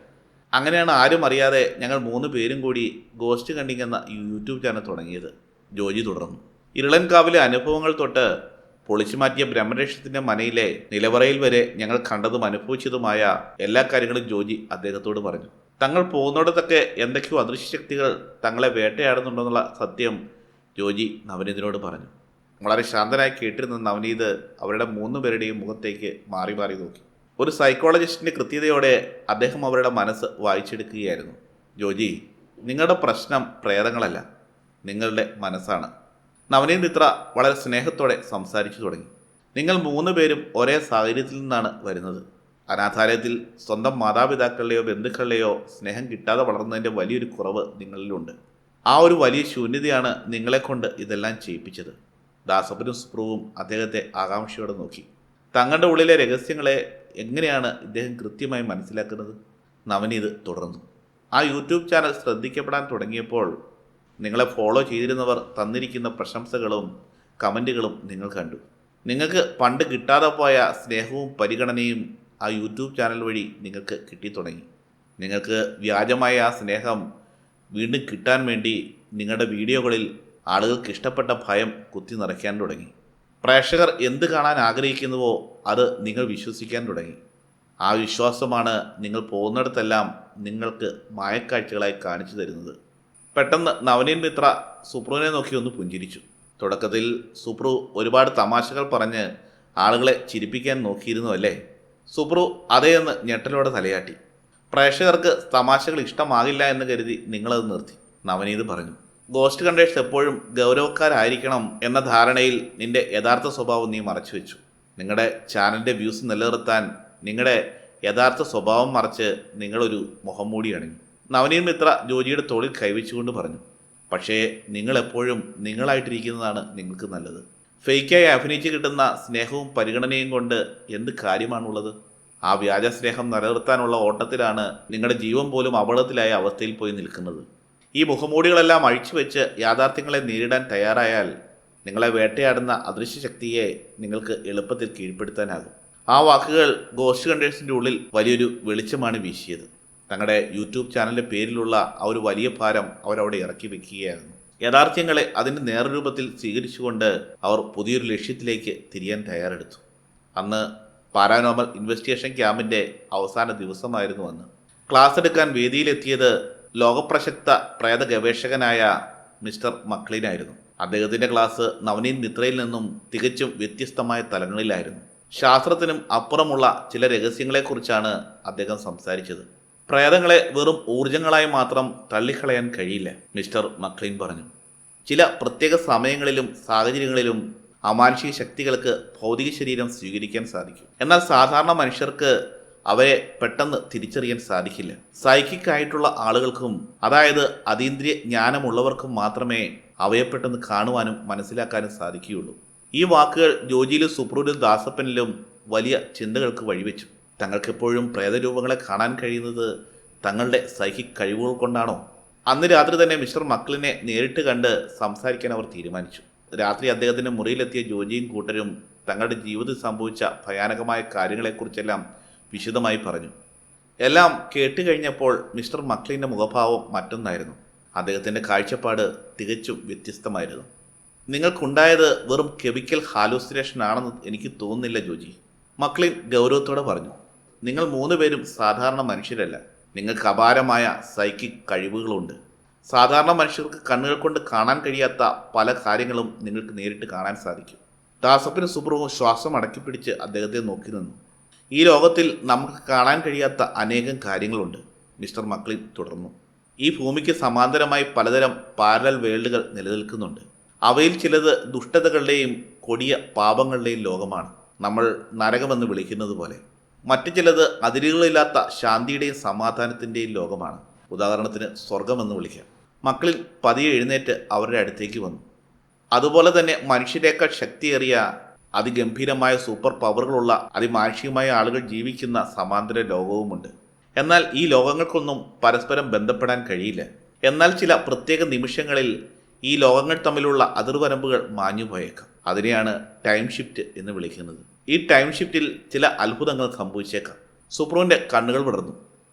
അങ്ങനെയാണ് ആരും അറിയാതെ ഞങ്ങൾ 3 പേരും കൂടി ഗോസ്റ്റ് കണ്ടിങ് എന്ന യൂട്യൂബ് ചാനൽ തുടങ്ങിയത്. ജോജി തുടർന്നു. ഇരളൻകാവിലെ അനുഭവങ്ങൾ തൊട്ട് പൊളിച്ചു മാറ്റിയ ബ്രഹ്മരക്ഷത്തിൻ്റെ മനയിലെ നിലവറയിൽ വരെ ഞങ്ങൾ കണ്ടതും അനുഭവിച്ചതുമായ എല്ലാ കാര്യങ്ങളും ജോജി അദ്ദേഹത്തോട് പറഞ്ഞു. തങ്ങൾ പോകുന്നിടത്തൊക്കെ എന്തൊക്കെയോ അദൃശ്യശക്തികൾ തങ്ങളെ വേട്ടയാടുന്നുണ്ടെന്നുള്ള സത്യം ജോജി നവനീതിനോട് പറഞ്ഞു. വളരെ ശാന്തനായി കേട്ടിരുന്ന നവനീത് അവരുടെ 3 പേരുടെയും മുഖത്തേക്ക് മാറി മാറി നോക്കി. ഒരു സൈക്കോളജിസ്റ്റിൻ്റെ കൃത്യതയോടെ അദ്ദേഹം അവരുടെ മനസ്സ് വായിച്ചെടുക്കുകയായിരുന്നു. ജോജി, നിങ്ങളുടെ പ്രശ്നം പ്രേതങ്ങളല്ല, നിങ്ങളുടെ മനസ്സാണ്. നവനീത് മിത്ര വളരെ സ്നേഹത്തോടെ സംസാരിച്ചു തുടങ്ങി. നിങ്ങൾ 3 പേരും ഒരേ സാഹചര്യത്തിൽ നിന്നാണ് വരുന്നത്. അനാഥാലയത്തിൽ സ്വന്തം മാതാപിതാക്കളുടെയോ ബന്ധുക്കളുടെയോ സ്നേഹം കിട്ടാതെ വളർന്നതിൻ്റെ വലിയൊരു കുറവ് നിങ്ങളിലുണ്ട്. ആ ഒരു വലിയ ശൂന്യതയാണ് നിങ്ങളെക്കൊണ്ട് ഇതെല്ലാം ചെയ്യിപ്പിച്ചത്. ദാസപ്പനും സുപ്രവും അദ്ദേഹത്തെ ആകാംക്ഷയോടെ നോക്കി. തങ്ങളുടെ ഉള്ളിലെ രഹസ്യങ്ങളെ എങ്ങനെയാണ് ഇദ്ദേഹം കൃത്യമായി മനസ്സിലാക്കുന്നത്? നവനീത് തുടർന്നു. ആ യൂട്യൂബ് ചാനൽ ശ്രദ്ധിക്കപ്പെടാൻ തുടങ്ങിയപ്പോൾ നിങ്ങളെ ഫോളോ ചെയ്തിരുന്നവർ തന്നിരിക്കുന്ന പ്രശംസകളും കമൻറ്റുകളും നിങ്ങൾ കണ്ടു. നിങ്ങൾക്ക് പണ്ട് കിട്ടാതെ പോയ സ്നേഹവും പരിഗണനയും ആ യൂട്യൂബ് ചാനൽ വഴി നിങ്ങൾക്ക് കിട്ടിത്തുടങ്ങി. നിങ്ങൾക്ക് വ്യാജമായ ആ സ്നേഹം വീണ്ടും കിട്ടാൻ വേണ്ടി നിങ്ങളുടെ വീഡിയോകളിൽ ആളുകൾക്ക് ഇഷ്ടപ്പെട്ട ഭയം കുത്തി നിറയ്ക്കാൻ തുടങ്ങി. പ്രേക്ഷകർ എന്ത് കാണാൻ ആഗ്രഹിക്കുന്നുവോ അത് നിങ്ങൾ വിശ്വസിക്കാൻ തുടങ്ങി. ആ വിശ്വാസമാണ് നിങ്ങൾ പോകുന്നിടത്തെല്ലാം നിങ്ങൾക്ക് മായക്കാഴ്ചകളായി കാണിച്ചു തരുന്നത്. പെട്ടെന്ന് നവനീൻ മിത്ര സുപ്രുവിനെ നോക്കി ഒന്ന് പുഞ്ചിരിച്ചു. തുടക്കത്തിൽ സുപ്രു ഒരുപാട് തമാശകൾ പറഞ്ഞ് ആളുകളെ ചിരിപ്പിക്കാൻ നോക്കിയിരുന്നു അല്ലേ? സുപ്രു അതേയെന്ന് ഞെട്ടലോടെ തലയാട്ടി. പ്രേക്ഷകർക്ക് തമാശകൾ ഇഷ്ടമാകില്ല എന്ന് കരുതി നിങ്ങളത് നിർത്തി, നവനീത് പറഞ്ഞു. ഗോസ്റ്റ് കണ്ടേഴ്സ് എപ്പോഴും ഗൗരവക്കാരായിരിക്കണം എന്ന ധാരണയിൽ നിന്റെ യഥാർത്ഥ സ്വഭാവം നീ മറച്ചു വെച്ചു. നിങ്ങളുടെ ചാനലിൻ്റെ വ്യൂസ് നിലനിർത്താൻ നിങ്ങളുടെ യഥാർത്ഥ സ്വഭാവം മറച്ച് നിങ്ങളൊരു മുഖം മൂടി അണിഞ്ഞു. നവനീത് മിത്ര ജോജിയുടെ തോളിൽ കൈവച്ചുകൊണ്ട് പറഞ്ഞു. പക്ഷേ നിങ്ങളെപ്പോഴും നിങ്ങളായിട്ടിരിക്കുന്നതാണ് നിങ്ങൾക്ക് നല്ലത്. ഫേക്കായി അഭിനയിച്ച് കിട്ടുന്ന സ്നേഹവും പരിഗണനയും കൊണ്ട് എന്ത് കാര്യമാണുള്ളത്? ആ വ്യാജ സ്നേഹം നിലനിർത്താനുള്ള ഓട്ടത്തിലാണ് നിങ്ങളുടെ ജീവൻ പോലും അപകടത്തിലായ അവസ്ഥയിൽ പോയി നിൽക്കുന്നത്. ഈ മുഖമൂടികളെല്ലാം അഴിച്ചുവെച്ച് യാഥാർത്ഥ്യങ്ങളെ നേരിടാൻ തയ്യാറായാൽ നിങ്ങളെ വേട്ടയാടുന്ന അദൃശ്യ ശക്തിയെ നിങ്ങൾക്ക് എളുപ്പത്തിൽ കീഴ്പ്പെടുത്താനാകും. ആ വാക്കുകൾ ഗോസ്റ്റ് കണ്ടേഴ്സിൻ്റെ ഉള്ളിൽ വലിയൊരു വെളിച്ചമാണ് വീശിയത്. തങ്ങളുടെ യൂട്യൂബ് ചാനലിൻ്റെ പേരിലുള്ള ആ ഒരു വലിയ ഭാരം അവരവിടെ ഇറക്കി വെക്കുകയായിരുന്നു. യാഥാർത്ഥ്യങ്ങളെ അതിൻ്റെ നേർരൂപത്തിൽ സ്വീകരിച്ചുകൊണ്ട് അവർ പുതിയൊരു ലക്ഷ്യത്തിലേക്ക് തിരിയാൻ തയ്യാറെടുത്തു. അന്ന് പാരാനോർമൽ ഇൻവെസ്റ്റിഗേഷൻ ക്യാമ്പിൻ്റെ അവസാന ദിവസമായിരുന്നു അന്ന്. ക്ലാസ് എടുക്കാൻ വേദിയിലെത്തിയത് ലോകപ്രശസ്ത പ്രേത ഗവേഷകനായ മിസ്റ്റർ മക്ലീനായിരുന്നു. അദ്ദേഹത്തിൻ്റെ ക്ലാസ് നവനീത് മിത്രയിൽ നിന്നും തികച്ചും വ്യത്യസ്തമായ തലങ്ങളിലായിരുന്നു. ശാസ്ത്രത്തിനും അപ്പുറമുള്ള ചില രഹസ്യങ്ങളെക്കുറിച്ചാണ് അദ്ദേഹം സംസാരിച്ചത്. പ്രേതങ്ങളെ വെറും ഊർജങ്ങളായി മാത്രം തള്ളിക്കളയാൻ കഴിയില്ല, മിസ്റ്റർ മക്ലീൻ പറഞ്ഞു. ചില പ്രത്യേക സമയങ്ങളിലും സാഹചര്യങ്ങളിലും അമാനുഷിക ശക്തികൾക്ക് ഭൗതിക ശരീരം സ്വീകരിക്കാൻ സാധിക്കും. എന്നാൽ സാധാരണ മനുഷ്യർക്ക് അവയെ പെട്ടെന്ന് തിരിച്ചറിയാൻ സാധിക്കില്ല. സൈക്കിക് ആയിട്ടുള്ള ആളുകൾക്കും, അതായത് അതീന്ദ്രിയ ജ്ഞാനമുള്ളവർക്കും മാത്രമേ അവയെ പെട്ടെന്ന് കാണുവാനും മനസ്സിലാക്കാനും സാധിക്കുകയുള്ളൂ. ഈ വാക്കുകൾ ജോജിയിലും സുപ്രുവിലും ദാസപ്പനിലും വലിയ ചിന്തകൾക്ക് വഴിവെച്ചു. തങ്ങൾക്കെപ്പോഴും പ്രേതരൂപങ്ങളെ കാണാൻ കഴിയുന്നത് തങ്ങളുടെ സൈക്കിക് കഴിവുകൾ കൊണ്ടാണോ? അന്ന് രാത്രി തന്നെ മിസ്റ്റർ മക്ലിനെ നേരിട്ട് കണ്ട് സംസാരിക്കാൻ അവർ തീരുമാനിച്ചു. രാത്രി അദ്ദേഹത്തിൻ്റെ മുറിയിലെത്തിയ ജോജിയും കൂട്ടരും തങ്ങളുടെ ജീവിതത്തിൽ സംഭവിച്ച ഭയാനകമായ കാര്യങ്ങളെക്കുറിച്ചെല്ലാം വിശദമായി പറഞ്ഞു. എല്ലാം കേട്ടുകഴിഞ്ഞപ്പോൾ മിസ്റ്റർ മക്ലിൻ്റെ മുഖഭാവം മറ്റൊന്നായിരുന്നു. അദ്ദേഹത്തിൻ്റെ കാഴ്ചപ്പാട് തികച്ചും വ്യത്യസ്തമായിരുന്നു. നിങ്ങൾക്കുണ്ടായത് വെറും കെമിക്കൽ ഹാലൂസിനേഷൻ ആണെന്ന് എനിക്ക് തോന്നുന്നില്ല ജോജി, മക്ലിൻ ഗൗരവത്തോടെ പറഞ്ഞു. നിങ്ങൾ 3 പേരും സാധാരണ മനുഷ്യരല്ല. നിങ്ങൾക്ക് അപാരമായ സൈക്കിക് കഴിവുകളുണ്ട്. സാധാരണ മനുഷ്യർക്ക് കണ്ണുകൾ കൊണ്ട് കാണാൻ കഴിയാത്ത പല കാര്യങ്ങളും നിങ്ങൾക്ക് നേരിട്ട് കാണാൻ സാധിക്കും. ദാസപ്പനും സുപ്രവും ശ്വാസം അടക്കിപ്പിടിച്ച് അദ്ദേഹത്തെ നോക്കി നിന്നു. ഈ ലോകത്തിൽ നമുക്ക് കാണാൻ കഴിയാത്ത അനേകം കാര്യങ്ങളുണ്ട്, മിസ്റ്റർ മക്ലിൻ തുടർന്നു. ഈ ഭൂമിക്ക് സമാന്തരമായി പലതരം പാരലൽ വേൾഡുകൾ നിലനിൽക്കുന്നുണ്ട്. അവയിൽ ചിലത് ദുഷ്ടതകളുടെയും കൊടിയ പാപങ്ങളുടെയും ലോകമാണ്, നമ്മൾ നരകമെന്ന് വിളിക്കുന്നത് പോലെ. മറ്റു ചിലത് അതിരുകളില്ലാത്ത ശാന്തിയുടെയും സമാധാനത്തിൻ്റെയും ലോകമാണ്, ഉദാഹരണത്തിന് സ്വർഗമെന്ന് വിളിക്കാം. മക്കളിൽ പതിയെ എഴുന്നേറ്റ് അവരുടെ അടുത്തേക്ക് വന്നു. അതുപോലെ തന്നെ മനുഷ്യരേക്കാൾ ശക്തിയേറിയ അതിഗംഭീരമായ സൂപ്പർ പവറുകളുള്ള അതിമാനുഷികമായ ആളുകൾ ജീവിക്കുന്ന സമാന്തര ലോകവുമുണ്ട്. എന്നാൽ ഈ ലോകങ്ങൾക്കൊന്നും പരസ്പരം ബന്ധപ്പെടാൻ കഴിയില്ല. എന്നാൽ ചില പ്രത്യേക നിമിഷങ്ങളിൽ ഈ ലോകങ്ങൾ തമ്മിലുള്ള അതിർവരമ്പുകൾ മാഞ്ഞുപോയേക്കാം. അതിനെയാണ് ടൈം ഷിഫ്റ്റ് എന്ന് വിളിക്കുന്നത്. ഈ ടൈം ഷിഫ്റ്റിൽ ചില അത്ഭുതങ്ങൾ സംഭവിച്ചേക്കാം. സുപ്രുവിൻ്റെ കണ്ണുകൾ വിടർന്നു.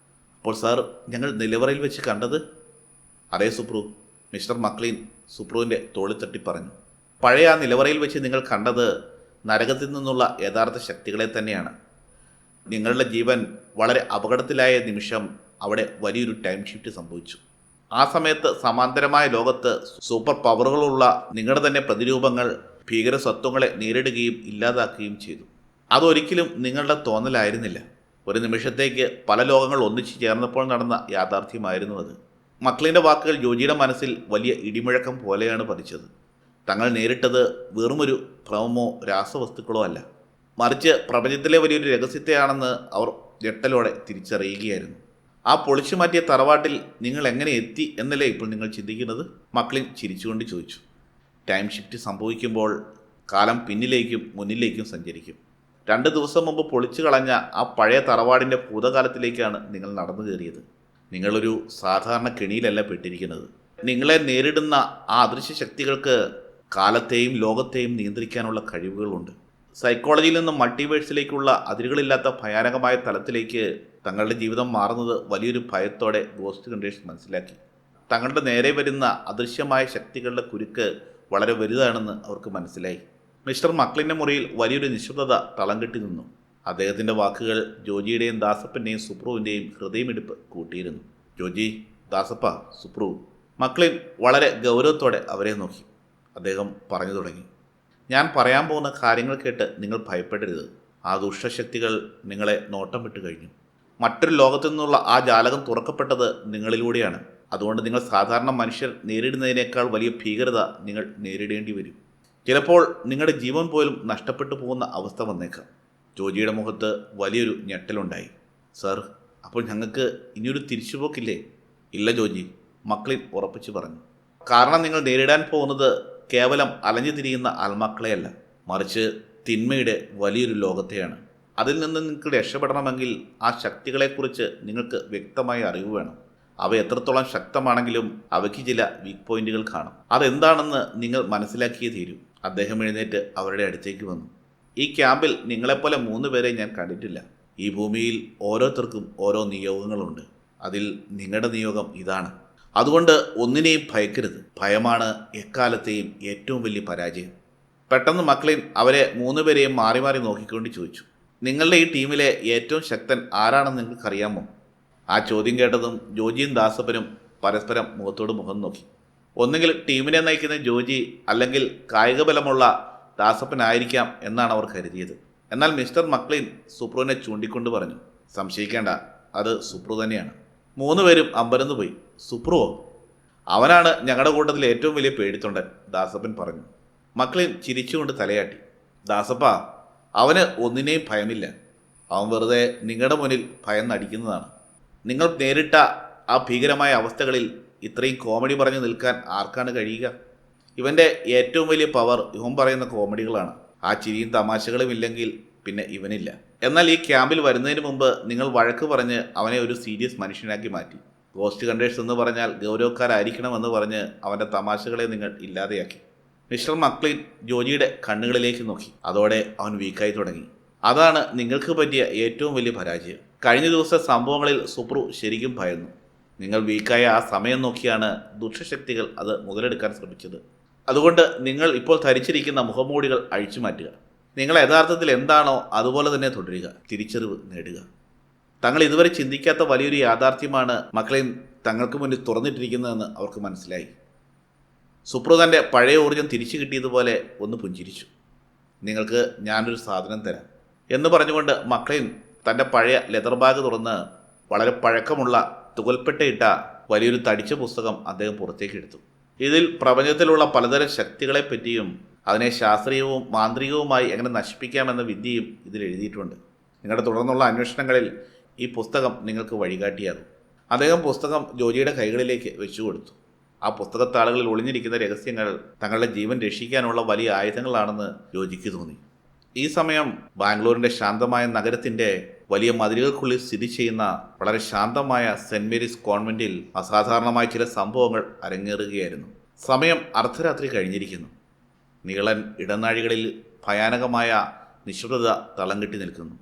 അപ്പോൾ സാർ, ഞങ്ങൾ നിലവറയിൽ വെച്ച് കണ്ടത്? അതേ സുപ്രു, മിസ്റ്റർ മക്ലീൻ സുപ്രുവിൻ്റെ തോളിൽ തട്ടി പറഞ്ഞു. പഴയ ആ നിലവറയിൽ വെച്ച് നിങ്ങൾ കണ്ടത് നരകത്തിൽ നിന്നുള്ള യഥാർത്ഥ ശക്തികളെ തന്നെയാണ്. നിങ്ങളുടെ ജീവൻ വളരെ അപകടത്തിലായ നിമിഷം അവിടെ വലിയൊരു ടൈം ഷിഫ്റ്റ് സംഭവിച്ചു. ആ സമയത്ത് സമാന്തരമായ ലോകത്ത് സൂപ്പർ പവറുകളുള്ള നിങ്ങളുടെ തന്നെ പ്രതിരൂപങ്ങൾ ഭീകര സത്വങ്ങളെ നേരിടുകയും ഇല്ലാതാക്കുകയും ചെയ്തു. അതൊരിക്കലും നിങ്ങളുടെ തോന്നലായിരുന്നില്ല. ഒരു നിമിഷത്തേക്ക് പല ലോകങ്ങൾ ഒന്നിച്ചു ചേർന്നപ്പോൾ നടന്ന യാഥാർത്ഥ്യമായിരുന്നു അത്. മക്ലിൻ്റെ വാക്കുകൾ ജോജിയുടെ മനസ്സിൽ വലിയ ഇടിമുഴക്കം പോലെയാണ് പതിച്ചത്. തങ്ങൾ നേരിട്ടത് വെറുമൊരു ഭ്രമമോ രാസവസ്തുക്കളോ അല്ല, മറിച്ച് പ്രപഞ്ചത്തിലെ വലിയൊരു രഹസ്യത്തെയാണെന്ന് അവർ ഞെട്ടലോടെ തിരിച്ചറിയുകയായിരുന്നു. ആ പൊളിച്ചു മാറ്റിയ തറവാട്ടിൽ നിങ്ങൾ എങ്ങനെ എത്തി എന്നല്ലേ ഇപ്പോൾ നിങ്ങൾ ചിന്തിക്കുന്നത്? മക്ലിൻ ചിരിച്ചുകൊണ്ട് ചോദിച്ചു. ടൈം ഷിഫ്റ്റ് സംഭവിക്കുമ്പോൾ കാലം പിന്നിലേക്കും മുന്നിലേക്കും സഞ്ചരിക്കും. 2 ദിവസം മുമ്പ് പൊളിച്ചു കളഞ്ഞ ആ പഴയ തറവാടിൻ്റെ ഭൂതകാലത്തിലേക്കാണ് നിങ്ങൾ നടന്നു കയറിയത്. നിങ്ങളൊരു സാധാരണ കെണിയിലല്ല പെട്ടിരിക്കുന്നത്. നിങ്ങളെ നേരിടുന്ന ആ അദൃശ്യ ശക്തികൾക്ക് കാലത്തെയും ലോകത്തെയും നിയന്ത്രിക്കാനുള്ള കഴിവുകളുണ്ട്. സൈക്കോളജിയിൽ നിന്നും മൾട്ടിവേഴ്സിലേക്കുള്ള അതിരുകളില്ലാത്ത ഭയാനകമായ തലത്തിലേക്ക് തങ്ങളുടെ ജീവിതം മാറുന്നത് വലിയൊരു ഭയത്തോടെ ഗോസ്റ്റ് ഹണ്ടേഴ്സ് മനസ്സിലാക്കി. തങ്ങളുടെ നേരെ വരുന്ന അദൃശ്യമായ ശക്തികളുടെ കുരുക്ക് വളരെ വലുതാണെന്ന് അവർക്ക് മനസ്സിലായി. മിസ്റ്റർ മക്ലിൻ്റെ മുറിയിൽ വലിയൊരു നിശബ്ദത തളം കെട്ടി നിന്നു. അദ്ദേഹത്തിൻ്റെ വാക്കുകൾ ജോജിയുടെയും ദാസപ്പൻ്റെയും സുപ്രുവിൻ്റെയും ഹൃദയമിടിപ്പ് കൂട്ടിയിരുന്നു. ജോജി, ദാസപ്പ, സുപ്രു. മക്ലിൻ വളരെ ഗൗരവത്തോടെ അവരെ നോക്കി. അദ്ദേഹം പറഞ്ഞു തുടങ്ങി. ഞാൻ പറയാൻ പോകുന്ന കാര്യങ്ങൾ കേട്ട് നിങ്ങൾ ഭയപ്പെടരുത്. ആ ദുഷ്ടശക്തികൾ നിങ്ങളെ നോട്ടം വിട്ട് കഴിഞ്ഞു. മറ്റൊരു ലോകത്തു നിന്നുള്ള ആ ജാലകം തുറക്കപ്പെട്ടത് നിങ്ങളിലൂടെയാണ്. അതുകൊണ്ട് നിങ്ങൾ സാധാരണ മനുഷ്യർ നേരിടുന്നതിനേക്കാൾ വലിയ ഭീകരത നിങ്ങൾ നേരിടേണ്ടി വരും. ചിലപ്പോൾ നിങ്ങളുടെ ജീവൻ പോലും നഷ്ടപ്പെട്ടു പോകുന്ന അവസ്ഥ വന്നേക്കാം. ജോജിയുടെ മുഖത്ത് വലിയൊരു ഞെട്ടലുണ്ടായി. സർ, അപ്പോൾ ഞങ്ങൾക്ക് ഇനിയൊരു തിരിച്ചുപോക്കില്ലേ? ഇല്ല ജോജി, മക്ലിൻ ഉറപ്പിച്ചു പറഞ്ഞു. കാരണം നിങ്ങൾ നേരിടാൻ പോകുന്നത് കേവലം അലഞ്ഞു തിരിയുന്ന ആത്മാക്കളെയല്ല, മറിച്ച് തിന്മയുടെ വലിയൊരു ലോകത്തെയാണ്. അതിൽ നിന്ന് നിങ്ങൾക്ക് രക്ഷപ്പെടണമെങ്കിൽ ആ ശക്തികളെക്കുറിച്ച് നിങ്ങൾക്ക് വ്യക്തമായ അറിവ് വേണം. അവ എത്രത്തോളം ശക്തമാണെങ്കിലും അവയ്ക്ക് ചില വീക്ക് പോയിന്റുകൾ കാണും. അതെന്താണെന്ന് നിങ്ങൾ മനസ്സിലാക്കിയേ തീരൂ. അദ്ദേഹം എഴുന്നേറ്റ് അവരുടെ അടുത്തേക്ക് വന്നു. ഈ ക്യാമ്പിൽ നിങ്ങളെപ്പോലെ 3 പേരെ ഞാൻ കണ്ടിട്ടില്ല. ഈ ഭൂമിയിൽ ഓരോരുത്തർക്കും ഓരോ നിയോഗങ്ങളുണ്ട്. അതിൽ നിങ്ങളുടെ നിയോഗം ഇതാണ്. അതുകൊണ്ട് ഒന്നിനെയും ഭയക്കരുത്. ഭയമാണ് എക്കാലത്തെയും ഏറ്റവും വലിയ പരാജയം. പെട്ടെന്ന് മക്ലിൻ അവരെ 3 പേരെയും മാറി മാറി നോക്കിക്കൊണ്ട് ചോദിച്ചു. നിങ്ങളുടെ ഈ ടീമിലെ ഏറ്റവും ശക്തൻ ആരാണെന്ന് നിങ്ങൾക്കറിയാമോ? ആ ചോദ്യം കേട്ടതും ജോജിയും ദാസപ്പനും പരസ്പരം മുഖത്തോട് മുഖം നോക്കി. ഒന്നുകിൽ ടീമിനെ നയിക്കുന്ന ജോജി, അല്ലെങ്കിൽ കായിക ബലമുള്ള ദാസപ്പനായിരിക്കാം എന്നാണ് അവർ കരുതിയത്. എന്നാൽ മിസ്റ്റർ മക്ലിൻ സുപ്രുവിനെ ചൂണ്ടിക്കൊണ്ട് പറഞ്ഞു, സംശയിക്കേണ്ട, അത് സുപ്രു തന്നെയാണ്. 3 പേരും അമ്പരന്ന് പോയി. സുപ്രുവോ? അവനാണ് ഞങ്ങളുടെ കൂട്ടത്തിൽ ഏറ്റവും വലിയ പേടിത്തൊണ്ടൻ, ദാസപ്പൻ പറഞ്ഞു. മക്ലിൻ ചിരിച്ചുകൊണ്ട് തലയാട്ടി. ദാസപ്പ, അവന് ഒന്നിനെയും ഭയമില്ല. അവൻ വെറുതെ നിങ്ങളുടെ മുന്നിൽ ഭയം നടിക്കുന്നതാണ്. നിങ്ങൾ നേരിട്ട ആ ഭീകരമായ അവസ്ഥകളിൽ ഇത്രയും കോമഡി പറഞ്ഞു നിൽക്കാൻ ആർക്കാണ് കഴിയുക? ഇവൻ്റെ ഏറ്റവും വലിയ പവർ ഇവൻ പറയുന്ന കോമഡികളാണ്. ആ ചിരിയും തമാശകളും ഇല്ലെങ്കിൽ പിന്നെ ഇവനില്ല. എന്നാൽ ഈ ക്യാമ്പിൽ വരുന്നതിന് മുമ്പ് നിങ്ങൾ വഴക്ക് പറഞ്ഞ് അവനെ ഒരു സീരിയസ് മനുഷ്യനാക്കി മാറ്റി. ഗോസ്റ്റ് ഹണ്ടേഴ്സ് എന്ന് പറഞ്ഞാൽ ഗൗരവക്കാരായിരിക്കണമെന്ന് പറഞ്ഞ് അവൻ്റെ തമാശകളെ നിങ്ങൾ ഇല്ലാതെയാക്കി. മിസ്റ്റർ മക്ലിൻ ജോജിയുടെ കണ്ണുകളിലേക്ക് നോക്കി. അതോടെ അവൻ വീക്കായി തുടങ്ങി. അതാണ് നിങ്ങൾക്ക് പറ്റിയ ഏറ്റവും വലിയ പരാജയം. കഴിഞ്ഞ ദിവസത്തെ സംഭവങ്ങളിൽ സുപ്രു ശരിക്കും ഭയന്നു. നിങ്ങൾ വീക്കായ ആ സമയം നോക്കിയാണ് ദുഷ്ടശക്തികൾ അത് മുതലെടുക്കാൻ ശ്രമിച്ചത്. അതുകൊണ്ട് നിങ്ങൾ ഇപ്പോൾ ധരിച്ചിരിക്കുന്ന മുഖംമൂടികൾ അഴിച്ചു മാറ്റുക. നിങ്ങൾ യഥാർത്ഥത്തിൽ എന്താണോ അതുപോലെ തന്നെ തുടരുക. തിരിച്ചറിവ് നേടുക. തങ്ങൾ ഇതുവരെ ചിന്തിക്കാത്ത വലിയൊരു യാഥാർത്ഥ്യമാണ് മക്ലിൻ തങ്ങൾക്ക് മുന്നിൽ തുറന്നിട്ടിരിക്കുന്നതെന്ന് അവർക്ക് മനസ്സിലായി. സുപ്രു തൻ്റെ പഴയ ഊർജ്ജം തിരിച്ചു കിട്ടിയതുപോലെ ഒന്ന് പുഞ്ചിരിച്ചു. നിങ്ങൾക്ക് ഞാനൊരു സാധനം തരാം എന്ന് പറഞ്ഞുകൊണ്ട് മക്ലിൻ തൻ്റെ പഴയ ലെതർ ബാഗ് തുറന്ന് വളരെ പഴക്കമുള്ള തുകൽപ്പെട്ടയിട്ട വലിയൊരു തടിച്ച പുസ്തകം അദ്ദേഹം പുറത്തേക്ക് എടുത്തു. ഇതിൽ പ്രപഞ്ചത്തിലുള്ള പലതരം ശക്തികളെപ്പറ്റിയും അതിനെ ശാസ്ത്രീയവും മാന്ത്രികവുമായി എങ്ങനെ നശിപ്പിക്കാമെന്ന വിദ്യയും ഇതിൽ എഴുതിയിട്ടുണ്ട്. നിങ്ങളുടെ തുടർന്നുള്ള അന്വേഷണങ്ങളിൽ ഈ പുസ്തകം നിങ്ങൾക്ക് വഴികാട്ടിയാകും. അദ്ദേഹം പുസ്തകം ജോജിയുടെ കൈകളിലേക്ക് വെച്ചു കൊടുത്തു. ആ പുസ്തകത്താളുകളിൽ ഒളിഞ്ഞിരിക്കുന്ന രഹസ്യങ്ങൾ തങ്ങളുടെ ജീവൻ രക്ഷിക്കാനുള്ള വലിയ ആയുധങ്ങളാണെന്ന് ജോജിക്ക് തോന്നി. ഈ സമയം ബാംഗ്ലൂരിൻ്റെ ശാന്തമായ നഗരത്തിൻ്റെ വലിയ മതിലുകൾക്കുള്ളിൽ സ്ഥിതി ചെയ്യുന്ന വളരെ ശാന്തമായ സെൻറ് മേരീസ് കോൺവെൻറ്റിൽ അസാധാരണമായ ചില സംഭവങ്ങൾ അരങ്ങേറുകയായിരുന്നു. സമയം അർദ്ധരാത്രി കഴിഞ്ഞിരിക്കുന്നു. നീളൻ ഇടനാഴികളിൽ ഭയാനകമായ നിശബ്ദത തളം കെട്ടി നിൽക്കുന്നു.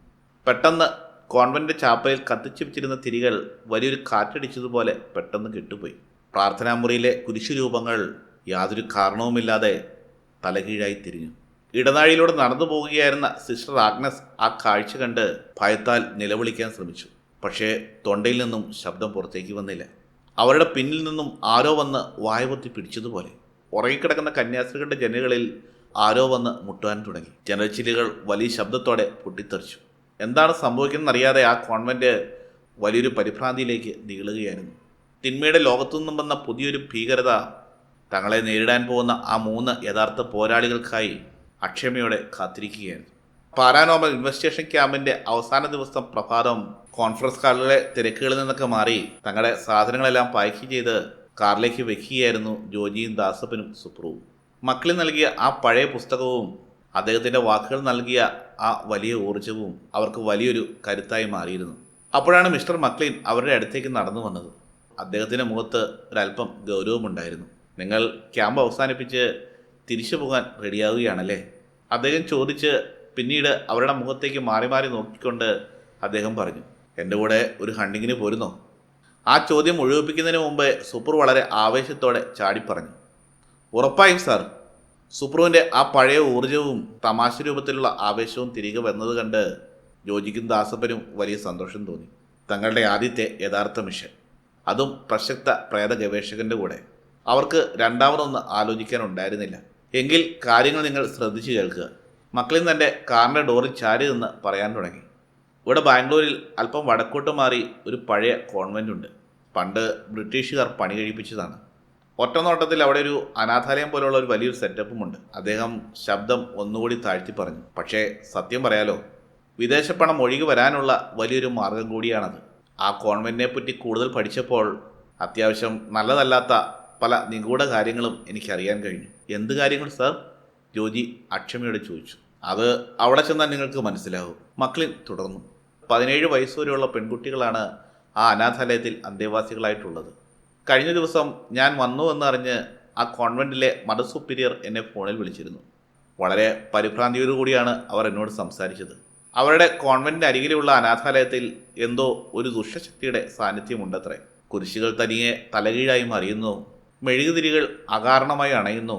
പെട്ടെന്ന് കോൺവെന്റ് ചാപ്പലിൽ കത്തിച്ചു വെച്ചിരുന്ന തിരികൾ വലിയൊരു കാറ്റടിച്ചതുപോലെ പെട്ടെന്ന് കെട്ടുപോയി. പ്രാർത്ഥനാമുറിയിലെ കുരിശുരൂപങ്ങൾ യാതൊരു കാരണവുമില്ലാതെ തലകീഴായി തിരിഞ്ഞു. ഇടനാഴിയിലൂടെ നടന്നു പോവുകയായിരുന്ന സിസ്റ്റർ ആഗ്നസ് ആ കാഴ്ച കണ്ട് ഭയത്താൽ നിലവിളിക്കാൻ ശ്രമിച്ചു. പക്ഷേ തൊണ്ടയിൽ നിന്നും ശബ്ദം പുറത്തേക്ക് വന്നില്ല. അവരുടെ പിന്നിൽ നിന്നും ആരോ വന്ന് വായപൊത്തി പിടിച്ചതുപോലെ. ഉറങ്ങിക്കിടക്കുന്ന കന്യാസ്ത്രീകളുടെ ജനലുകളിൽ ആരോ വന്ന് മുട്ടാൻ തുടങ്ങി. ജനൽച്ചില്ലുകൾ വലിയ ശബ്ദത്തോടെ പൊട്ടിത്തെറിച്ചു. എന്താണ് സംഭവിക്കുന്നതെന്നറിയാതെ ആ കോൺവെന്റ് വലിയൊരു പരിഭ്രാന്തിയിലേക്ക് നീളുകയായിരുന്നു. തിന്മയുടെ ലോകത്തുനിന്നും വന്ന പുതിയൊരു ഭീകരത തങ്ങളെ നേരിടാൻ പോകുന്ന ആ 3 യഥാർത്ഥ പോരാളികൾക്കായി അക്ഷമയോടെ കാത്തിരിക്കുകയായിരുന്നു. പാരാനോമൽ ഇൻവെസ്റ്റിഗേഷൻ ക്യാമ്പിന്റെ അവസാന ദിവസം പ്രഭാതം കോൺഫറൻസ് ഹാളിലെ തിരക്കുകളിൽ നിന്നൊക്കെ മാറി തങ്ങളുടെ സാധനങ്ങളെല്ലാം പാക്ക് ചെയ്ത് കാറിലേക്ക് വെക്കുകയായിരുന്നു ജോജിയും ദാസപ്പനും സുപ്രുവും. മക്കളിൽ നൽകിയ ആ പഴയ പുസ്തകവും അദ്ദേഹത്തിന്റെ വാക്കുകൾ നൽകിയ ആ വലിയ ഊർജവും അവർക്ക് വലിയൊരു കരുത്തായി മാറിയിരുന്നു. അപ്പോഴാണ് മിസ്റ്റർ മക്ലീൻ അവരുടെ അടുത്തേക്ക് നടന്നു വന്നത്. അദ്ദേഹത്തിന്റെ മുഖത്ത് ഒരല്പം ഗൗരവമുണ്ടായിരുന്നു. നിങ്ങൾ ക്യാമ്പ് അവസാനിപ്പിച്ച് തിരിച്ചു പോകാൻ റെഡിയാവുകയാണല്ലേ? അദ്ദേഹം ചോദിച്ച് പിന്നീട് അവരുടെ മുഖത്തേക്ക് മാറി മാറി നോക്കിക്കൊണ്ട് അദ്ദേഹം പറഞ്ഞു, എൻ്റെ കൂടെ ഒരു ഹണ്ടിങ്ങിന് പോരുന്നോ? ആ ചോദ്യം ഒഴിപ്പിക്കുന്നതിന് മുമ്പ് സുപ്രു വളരെ ആവേശത്തോടെ ചാടിപ്പറഞ്ഞു, ഉറപ്പായും സാർ. സുപ്രുവിൻ്റെ ആ പഴയ ഊർജവും തമാശ രൂപത്തിലുള്ള ആവേശവും തിരികെ വന്നത് കണ്ട് ജോജിക്കും ദാസപ്പനും വലിയ സന്തോഷം തോന്നി. തങ്ങളുടെ ആദ്യത്തെ യഥാർത്ഥ മിഷൻ, അതും പ്രസക്ത പ്രേത ഗവേഷകന്റെ കൂടെ. അവർക്ക് രണ്ടാമതൊന്ന് ആലോചിക്കാനുണ്ടായിരുന്നില്ല. എങ്കിൽ കാര്യങ്ങൾ നിങ്ങൾ ശ്രദ്ധിച്ചു കേൾക്കുക. മക്കളിൽ തൻ്റെ കാറിൻ്റെ ഡോറിൽ ചാരി നിന്ന് പറയാൻ തുടങ്ങി, ഇവിടെ ബാംഗ്ലൂരിൽ അല്പം വടക്കോട്ട് മാറി ഒരു പഴയ കോൺവെൻ്റ് ഉണ്ട്. പണ്ട് ബ്രിട്ടീഷുകാർ പണി കഴിപ്പിച്ചതാണ്. ഒറ്റനോട്ടത്തിൽ അവിടെ ഒരു അനാഥാലയം പോലുള്ള ഒരു വലിയൊരു സെറ്റപ്പുമുണ്ട്. അദ്ദേഹം ശബ്ദം ഒന്നുകൂടി താഴ്ത്തി പറഞ്ഞു, പക്ഷേ സത്യം പറയാലോ, വിദേശ പണം ഒഴുകി വരാനുള്ള വലിയൊരു മാർഗം കൂടിയാണത്. ആ കോൺവെന്റിനെ പറ്റി കൂടുതൽ പഠിച്ചപ്പോൾ അത്യാവശ്യം നല്ലതല്ലാത്ത പല നിഗൂഢ കാര്യങ്ങളും എനിക്കറിയാൻ കഴിഞ്ഞു. എന്ത് കാര്യങ്ങൾ സാർ? ജോജി അക്ഷമയോടെ ചോദിച്ചു. അത് അവിടെ ചെന്നാൽ നിങ്ങൾക്ക് മനസ്സിലാവും, മക്ലിൻ തുടർന്നു. 17 വയസ്സുവരെയുള്ള പെൺകുട്ടികളാണ് ആ അനാഥാലയത്തിൽ അന്തേവാസികളായിട്ടുള്ളത്. കഴിഞ്ഞ ദിവസം ഞാൻ വന്നു എന്നറിഞ്ഞ് ആ കോൺവെന്റിലെ മദർ സുപ്പീരിയർ എന്നെ ഫോണിൽ വിളിച്ചിരുന്നു. വളരെ പരിഭ്രാന്തിയോടുകൂടിയാണ് അവർ എന്നോട് സംസാരിച്ചത്. അവരുടെ കോൺവെന്റിന് അരികിലുള്ള അനാഥാലയത്തിൽ എന്തോ ഒരു ദുഷ്ടശക്തിയുടെ സാന്നിധ്യമുണ്ടത്രേ. കുരിശുകൾ തനിയെ തലകീഴായി മറിയുന്നു, മെഴുകുതിരികൾ അകാരണമായി അണയുന്നു,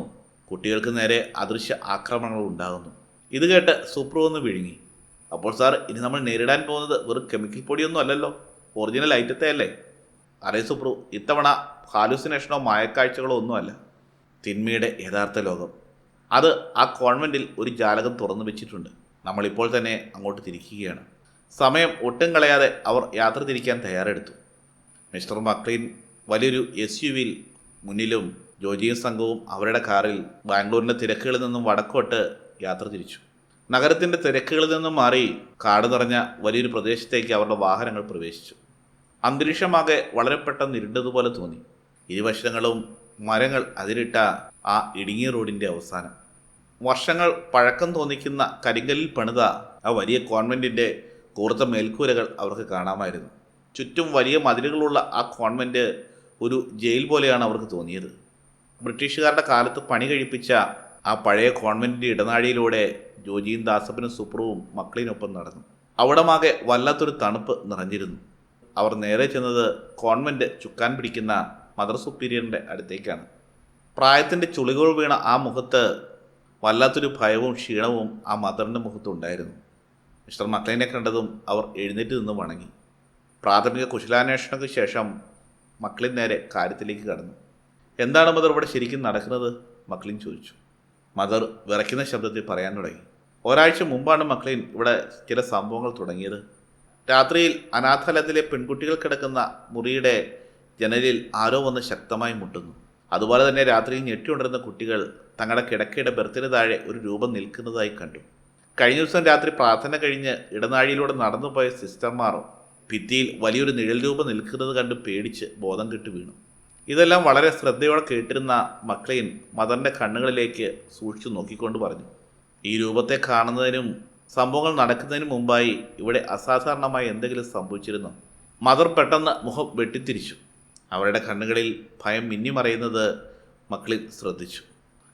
കുട്ടികൾക്ക് നേരെ അദൃശ്യ ആക്രമണങ്ങൾ ഉണ്ടാകുന്നു. ഇത് കേട്ട് സുപ്രു ഒന്ന് വിഴുങ്ങി. അപ്പോൾ സാർ, ഇനി നമ്മൾ നേരിടാൻ പോകുന്നത് വെറും കെമിക്കൽ പൊടിയൊന്നും അല്ലല്ലോ, ഒറിജിനൽ ഐറ്റത്തെ അല്ലേ? അറേ സുപ്രു, ഇത്തവണ ഹാലൂസിനേഷനോ മായക്കാഴ്ചകളോ ഒന്നുമല്ല. തിന്മയുടെ യഥാർത്ഥ ലോകം. അത് ആ കോൺവെന്റിൽ ഒരു ജാലകം തുറന്നു വെച്ചിട്ടുണ്ട്. നമ്മളിപ്പോൾ തന്നെ അങ്ങോട്ട് തിരിക്കുകയാണ്. സമയം ഒട്ടും കളയാതെ അവർ യാത്ര തിരിക്കാൻ തയ്യാറെടുത്തു. മിസ്റ്റർ മക്ലീൻ വലിയൊരു SUV മുന്നിലും ജോജിയും സംഘവും അവരുടെ കാറിൽ ബാംഗ്ലൂരിൻ്റെ തിരക്കുകളിൽ നിന്നും വടക്കോട്ട് യാത്ര തിരിച്ചു. നഗരത്തിൻ്റെ തിരക്കുകളിൽ നിന്നും മാറി കാട് നിറഞ്ഞ വലിയൊരു പ്രദേശത്തേക്ക് അവരുടെ വാഹനങ്ങൾ പ്രവേശിച്ചു. അന്തരീക്ഷമാകെ വളരെ പെട്ടെന്ന് ഇരുണ്ടതുപോലെ തോന്നി. ഇരുവശങ്ങളും മരങ്ങൾ അതിരിട്ട ആ ഇടുങ്ങിയ റോഡിൻ്റെ അവസാനം. വർഷങ്ങൾ പഴക്കം തോന്നിക്കുന്ന കരിങ്കല്ലിൽ പണിത ആ വലിയ കോൺവെന്റിൻ്റെ കൂർത്ത മേൽക്കൂരകൾ അവർക്ക് കാണാമായിരുന്നു. ചുറ്റും വലിയ മതിലുകളുള്ള ആ കോൺവെന്റ് ഒരു ജയിൽ പോലെയാണ് അവർക്ക് തോന്നിയത്. ബ്രിട്ടീഷുകാരുടെ കാലത്ത് പണി കഴിപ്പിച്ച ആ പഴയ കോൺവെന്റിൻ്റെ ഇടനാഴിയിലൂടെ ജോജിയും ദാസപ്പനും സുപ്രുവും മക്കളിനൊപ്പം നടന്നു. അവിടമാകെ വല്ലാത്തൊരു തണുപ്പ് നിറഞ്ഞിരുന്നു. അവർ നേരെ ചെന്നത് കോൺവെന്റ് ചുക്കാൻ പിടിക്കുന്ന മദർ സുപ്പീരിയറിൻ്റെ അടുത്തേക്കാണ്. പ്രായത്തിൻ്റെ ചുളികൾ വീണ ആ മുഖത്ത് വല്ലാത്തൊരു ഭയവും ക്ഷീണവും ആ മദറിൻ്റെ മുഖത്തുണ്ടായിരുന്നു. മിസ്റ്റർ മക്ലീനെ കണ്ടതും അവർ എഴുന്നേറ്റ് നിന്ന് വണങ്ങി. പ്രാഥമിക കുശലാന്വേഷണങ്ങൾക്ക് ശേഷം മക്ലീൻ നേരെ കാര്യത്തിലേക്ക് കടന്നു. എന്താണ് മദർ ഇവിടെ ശരിക്കും നടക്കുന്നത്? മക്ലീൻ ചോദിച്ചു. മദർ വിറയ്ക്കുന്ന ശബ്ദത്തിൽ പറയാൻ തുടങ്ങി. ഒരാഴ്ച മുമ്പാണ് മക്ലീൻ ഇവിടെ ചില സംഭവങ്ങൾ തുടങ്ങിയത്. രാത്രിയിൽ അനാഥാലയത്തിലെ പെൺകുട്ടികൾ കിടക്കുന്ന മുറിയുടെ ജനലിൽ ആരോ വന്ന് ശക്തമായി മുട്ടുന്നു. അതുപോലെ തന്നെ രാത്രിയിൽ ഞെട്ടിയുണരുന്ന കുട്ടികൾ തങ്ങളുടെ കിടക്കയുടെ ബെർത്തിന് താഴെ ഒരു രൂപം നിൽക്കുന്നതായി കണ്ടു. കഴിഞ്ഞ ദിവസം രാത്രി പ്രാർത്ഥന കഴിഞ്ഞ് ഇടനാഴിയിലൂടെ നടന്നുപോയ സിസ്റ്റർമാർ ഭിത്തിയിൽ വലിയൊരു നിഴൽ രൂപം നിൽക്കുന്നത് കണ്ട് പേടിച്ച് ബോധം കെട്ട് വീണു. ഇതെല്ലാം വളരെ ശ്രദ്ധയോടെ കേട്ടിരുന്ന മക്ലീൻ മദറിൻ്റെ കണ്ണുകളിലേക്ക് സൂക്ഷിച്ചു നോക്കിക്കൊണ്ട് പറഞ്ഞു, ഈ രൂപത്തെ കാണുന്നതിനും സംഭവങ്ങൾ നടക്കുന്നതിനും മുമ്പായി ഇവിടെ അസാധാരണമായി എന്തെങ്കിലും സംഭവിച്ചിരുന്നോ? മദർ പെട്ടെന്ന് മുഖം വെട്ടിത്തിരിച്ചു. അവരുടെ കണ്ണുകളിൽ ഭയം മിന്നിമറയുന്നത് മക്ലീൻ ശ്രദ്ധിച്ചു.